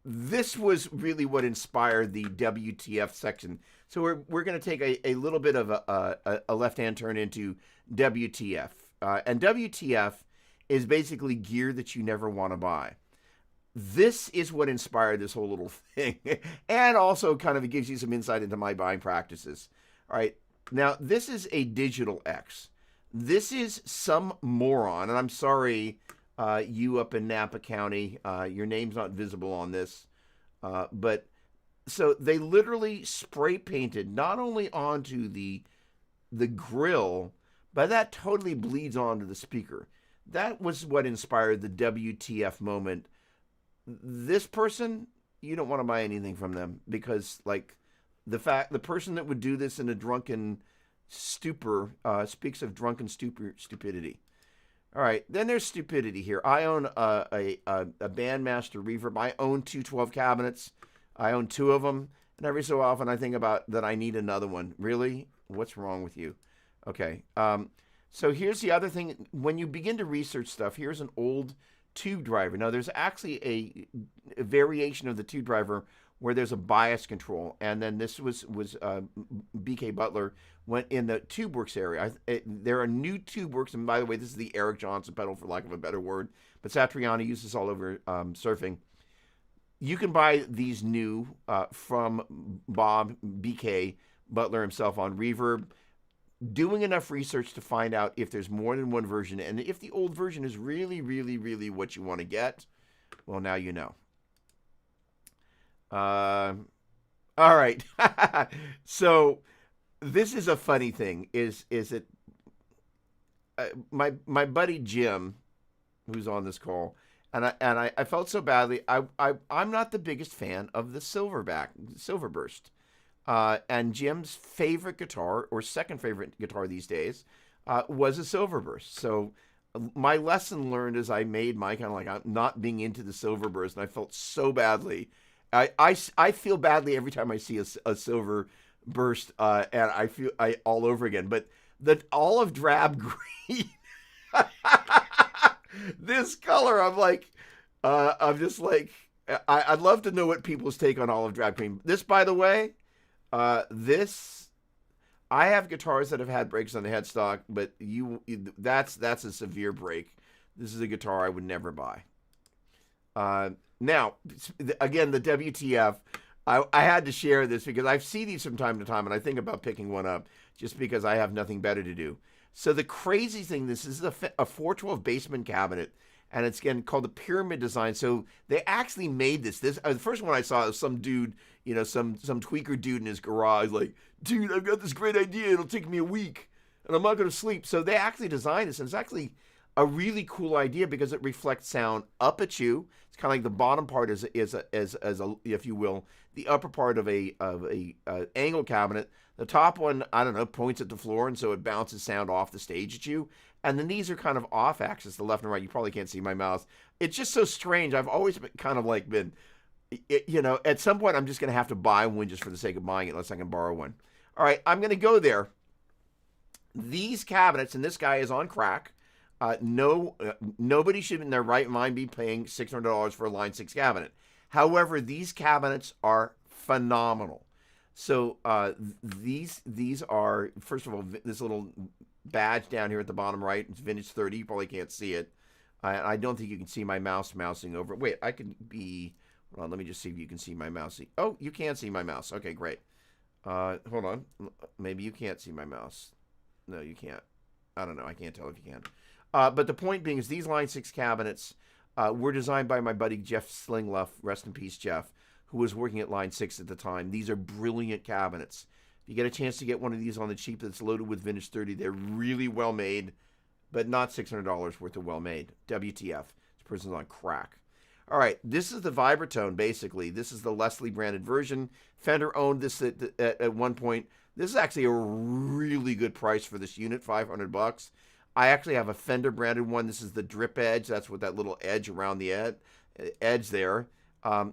this was really what inspired the WTF section. So we're going to take a little bit of a left-hand turn into WTF. And WTF is basically gear that you never want to buy. This is what inspired this whole little thing. And also kind of it gives you some insight into my buying practices. All right. Now, this is a Digital X. This is some moron, and I'm sorry, you up in Napa County, your name's not visible on this, but so they literally spray painted not only onto the grill, but that totally bleeds onto the speaker. That was what inspired the WTF moment. This person, you don't want to buy anything from them because, like, the person that would do this in a drunken stupor speaks of drunken stupidity. All right, then there's stupidity here. I own a Bandmaster Reverb. I own 212 cabinets. I own 2 of them, and every so often I think about that I need another one. Really? What's wrong with you? Okay. So here's the other thing. When you begin to research stuff, here's an old tube driver. Now, there's actually a variation of the tube driver where there's a bias control, and then this was BK Butler went in the TubeWorks area. There are new TubeWorks, and by the way, this is the Eric Johnson pedal, for lack of a better word, but Satriani uses this all over surfing. You can buy these new from Bob BK Butler himself on Reverb. Doing enough research to find out if there's more than one version, and if the old version is really, really, really what you want to get, well, now you know. All right. So this is a funny thing. Is it my buddy Jim, who's on this call, and I felt so badly. I'm not the biggest fan of the Silverburst. And Jim's favorite guitar, or second favorite guitar these days, was a Silverburst. So my lesson learned as I made my kind of like I'm not being into the Silverburst, and I felt so badly. I feel badly every time I see a Silverburst, and I feel all over again. But the olive drab green, this color, I'm just like, I'd love to know what people's take on olive drab green. This, by the way. I have guitars that have had breaks on the headstock, but that's a severe break. This is a guitar I would never buy. Now, again, the WTF, I had to share this because I see these from time to time, and I think about picking one up just because I have nothing better to do. So the crazy thing, this is a 412 basement cabinet, and it's again called the Pyramid Design. So they actually made this. The first one I saw was some dude, some tweaker dude in his garage, like, dude, I've got this great idea. It'll take me a week, and I'm not going to sleep. So they actually designed this, and it's actually a really cool idea because it reflects sound up at you. It's kind of like the bottom part is a, if you will, the upper part of a angle cabinet. The top one, I don't know, points at the floor, and so it bounces sound off the stage at you. And then these are kind of off axis, the left and right. You probably can't see my mouse. It's just so strange. I've always been at some point I'm just going to have to buy one just for the sake of buying it unless I can borrow one. All right, I'm going to go there. These cabinets, and this guy is on crack. Nobody should in their right mind be paying $600 for a Line 6 cabinet. However, these cabinets are phenomenal. So these are, first of all, this little badge down here at the bottom right. It's vintage 30. You probably can't see it. I don't think you can see my mouse mousing over. Wait, I can be. Hold on, let me just see if you can see my mouse. Oh, you can see my mouse. Okay, great. Hold on. Maybe you can't see my mouse. No, you can't. I don't know. I can't tell if you can. But the point being is these Line 6 cabinets were designed by my buddy Jeff Slingluff, rest in peace, Jeff, who was working at Line 6 at the time. These are brilliant cabinets. If you get a chance to get one of these on the cheap that's loaded with vintage 30, they're really well made, but not $600 worth of well made. WTF. This person's on crack. All right, this is the Vibratone, basically. This is the Leslie branded version. Fender owned this at one point. This is actually a really good price for this unit, $500. I actually have a Fender branded one. This is the drip edge. That's what that little edge around the edge there.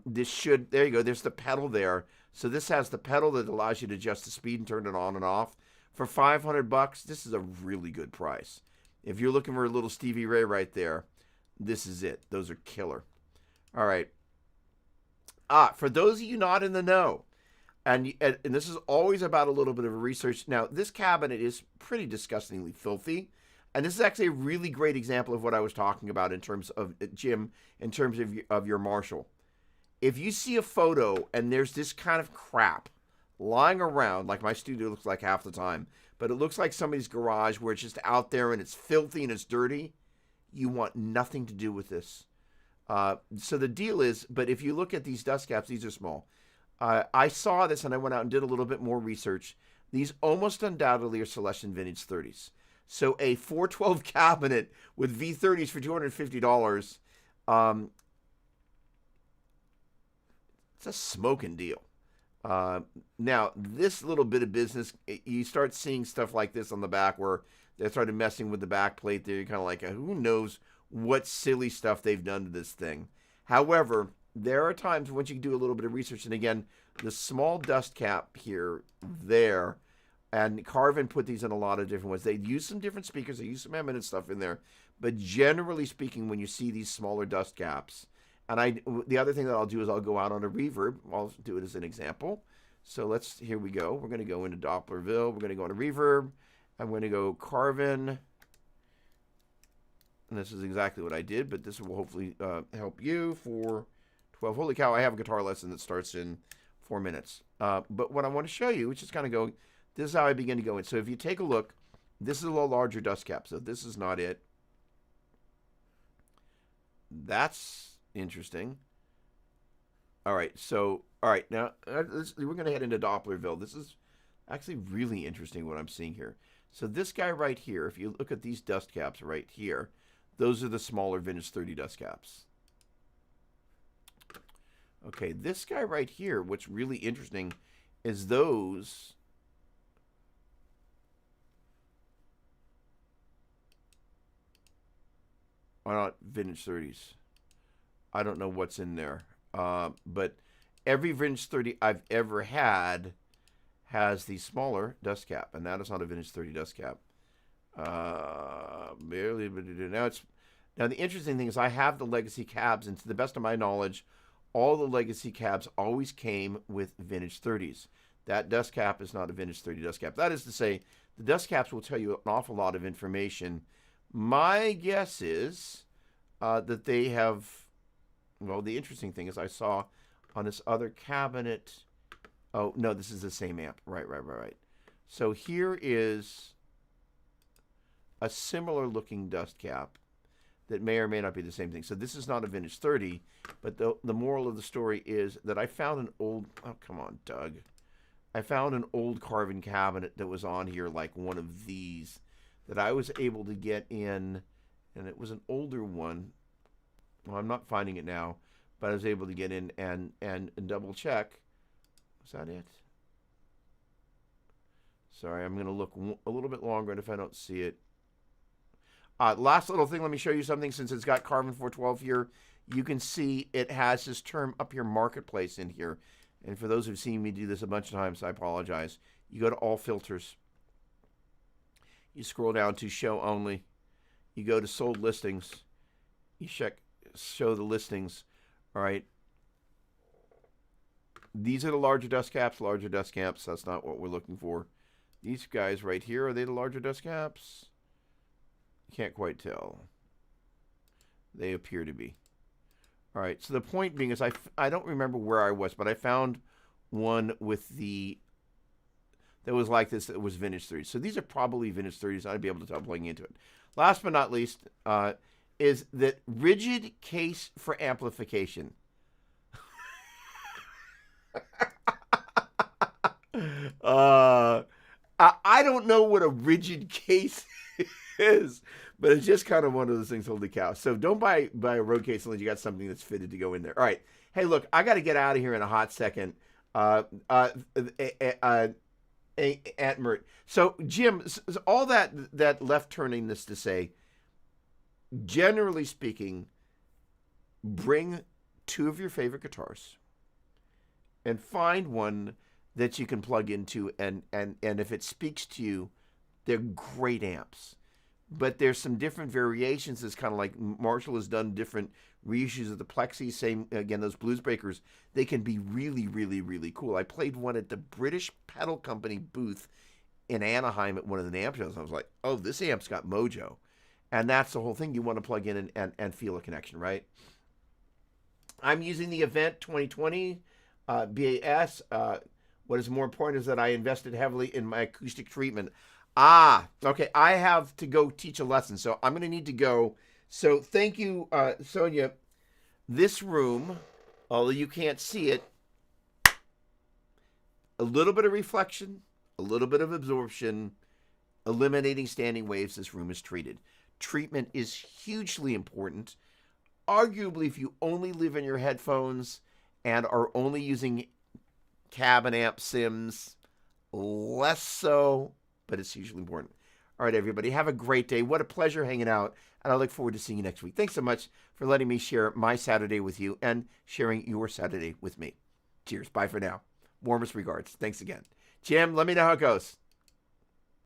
This should, there you go. There's the pedal there. So this has the pedal that allows you to adjust the speed and turn it on and off. For $500, this is a really good price. If you're looking for a little Stevie Ray right there, this is it. Those are killer. All right. For those of you not in the know, and this is always about a little bit of a research. Now, this cabinet is pretty disgustingly filthy. And this is actually a really great example of what I was talking about in terms of, Jim, in terms of your Marshall. If you see a photo and there's this kind of crap lying around, like my studio looks like half the time, but it looks like somebody's garage where it's just out there and it's filthy and it's dirty, you want nothing to do with this. So the deal is, but if you look at these dust caps, these are small. I saw this and I went out and did a little bit more research. These almost undoubtedly are Celestion Vintage 30s. So a 412 cabinet with V30s for $250, it's a smoking deal. Now, this little bit of business, you start seeing stuff like this on the back where they started messing with the back plate there. You're kind of like, who knows what silly stuff they've done to this thing. However, there are times once you do a little bit of research, and again, the small dust cap here, there, and Carvin put these in a lot of different ways. They use some different speakers. They use some eminent stuff in there. But generally speaking, when you see these smaller dust caps, and the other thing that I'll do is I'll go out on a reverb. I'll do it as an example. So here we go. We're going to go into Dopplerville. We're going to go into reverb. I'm going to go Carvin. And this is exactly what I did, but this will hopefully help you for 12. Holy cow, I have a guitar lesson that starts in 4 minutes. But what I want to show you, which is kind of go, this is how I begin to go in. So if you take a look, this is a little larger dust cap. So this is not it. That's interesting. All right, now we're going to head into Dopplerville. This is actually really interesting what I'm seeing here. So this guy right here, if you look at these dust caps right here, those are the smaller Vintage 30 dust caps. Okay, this guy right here, what's really interesting is those are not Vintage 30s. I don't know what's in there. But every Vintage 30 I've ever had has the smaller dust cap, and that is not a Vintage 30 dust cap. Barely, but now the interesting thing is I have the legacy cabs, and to the best of my knowledge, all the legacy cabs always came with Vintage 30s. That dust cap is not a Vintage 30 dust cap. That is to say, the dust caps will tell you an awful lot of information. My guess is that they have, well, the interesting thing is I saw on this other cabinet, oh, no, this is the same amp. Right. So here is a similar looking dust cap that may or may not be the same thing. So this is not a Vintage 30, but the moral of the story is that I found an old, oh, come on, Doug. I found an old Carvin cabinet that was on here, like one of these, that I was able to get in, and it was an older one. Well, I'm not finding it now, but I was able to get in and double check. Was that it? Sorry, I'm going to look a little bit longer, and if I don't see it. Last little thing, let me show you something. Since it's got Carvin 412 here, you can see it has this term up here, Marketplace, in here. And for those who've seen me do this a bunch of times, I apologize. You go to All Filters. You scroll down to Show Only. You go to Sold Listings. You show the listings. All right. These are the larger dust caps. That's not what we're looking for. These guys right here, are they the larger dust caps? Can't quite tell. They appear to be. All right, so the point being is I don't remember where I was, but I found one with that was like this, that was Vintage 30s. So these are probably Vintage 30s. I'd be able to tell plugging into it. Last but not least is that rigid case for amplification. I don't know what a rigid case is, but it's just kind of one of those things. Holy cow. So don't buy a road case unless you got something that's fitted to go in there. All right. Hey, look, I got to get out of here in a hot second. at Mert. So Jim, all that left turning this to say, generally speaking, bring two of your favorite guitars and find one that you can plug into, and if it speaks to you, they're great amps. But there's some different variations. It's kind of like Marshall has done different reissues of the Plexi. Same, again, those Blues Breakers. They can be really, really, really cool. I played one at the British Pedal Company booth in Anaheim at one of the amp shows. I was like, oh, this amp's got mojo. And that's the whole thing. You want to plug in and feel a connection, right? I'm using the Event 2020 BAS. What is more important is that I invested heavily in my acoustic treatment. Okay. I have to go teach a lesson, so I'm going to need to go. So thank you, Sonia. This room, although you can't see it, a little bit of reflection, a little bit of absorption, eliminating standing waves. This room is treated. Treatment is hugely important. Arguably, if you only live in your headphones and are only using cabin amp sims, less so, but it's hugely important. All right, everybody, have a great day. What a pleasure hanging out, and I look forward to seeing you next week. Thanks so much for letting me share my Saturday with you and sharing your Saturday with me. Cheers. Bye for now. Warmest regards. Thanks again. Jim, let me know how it goes.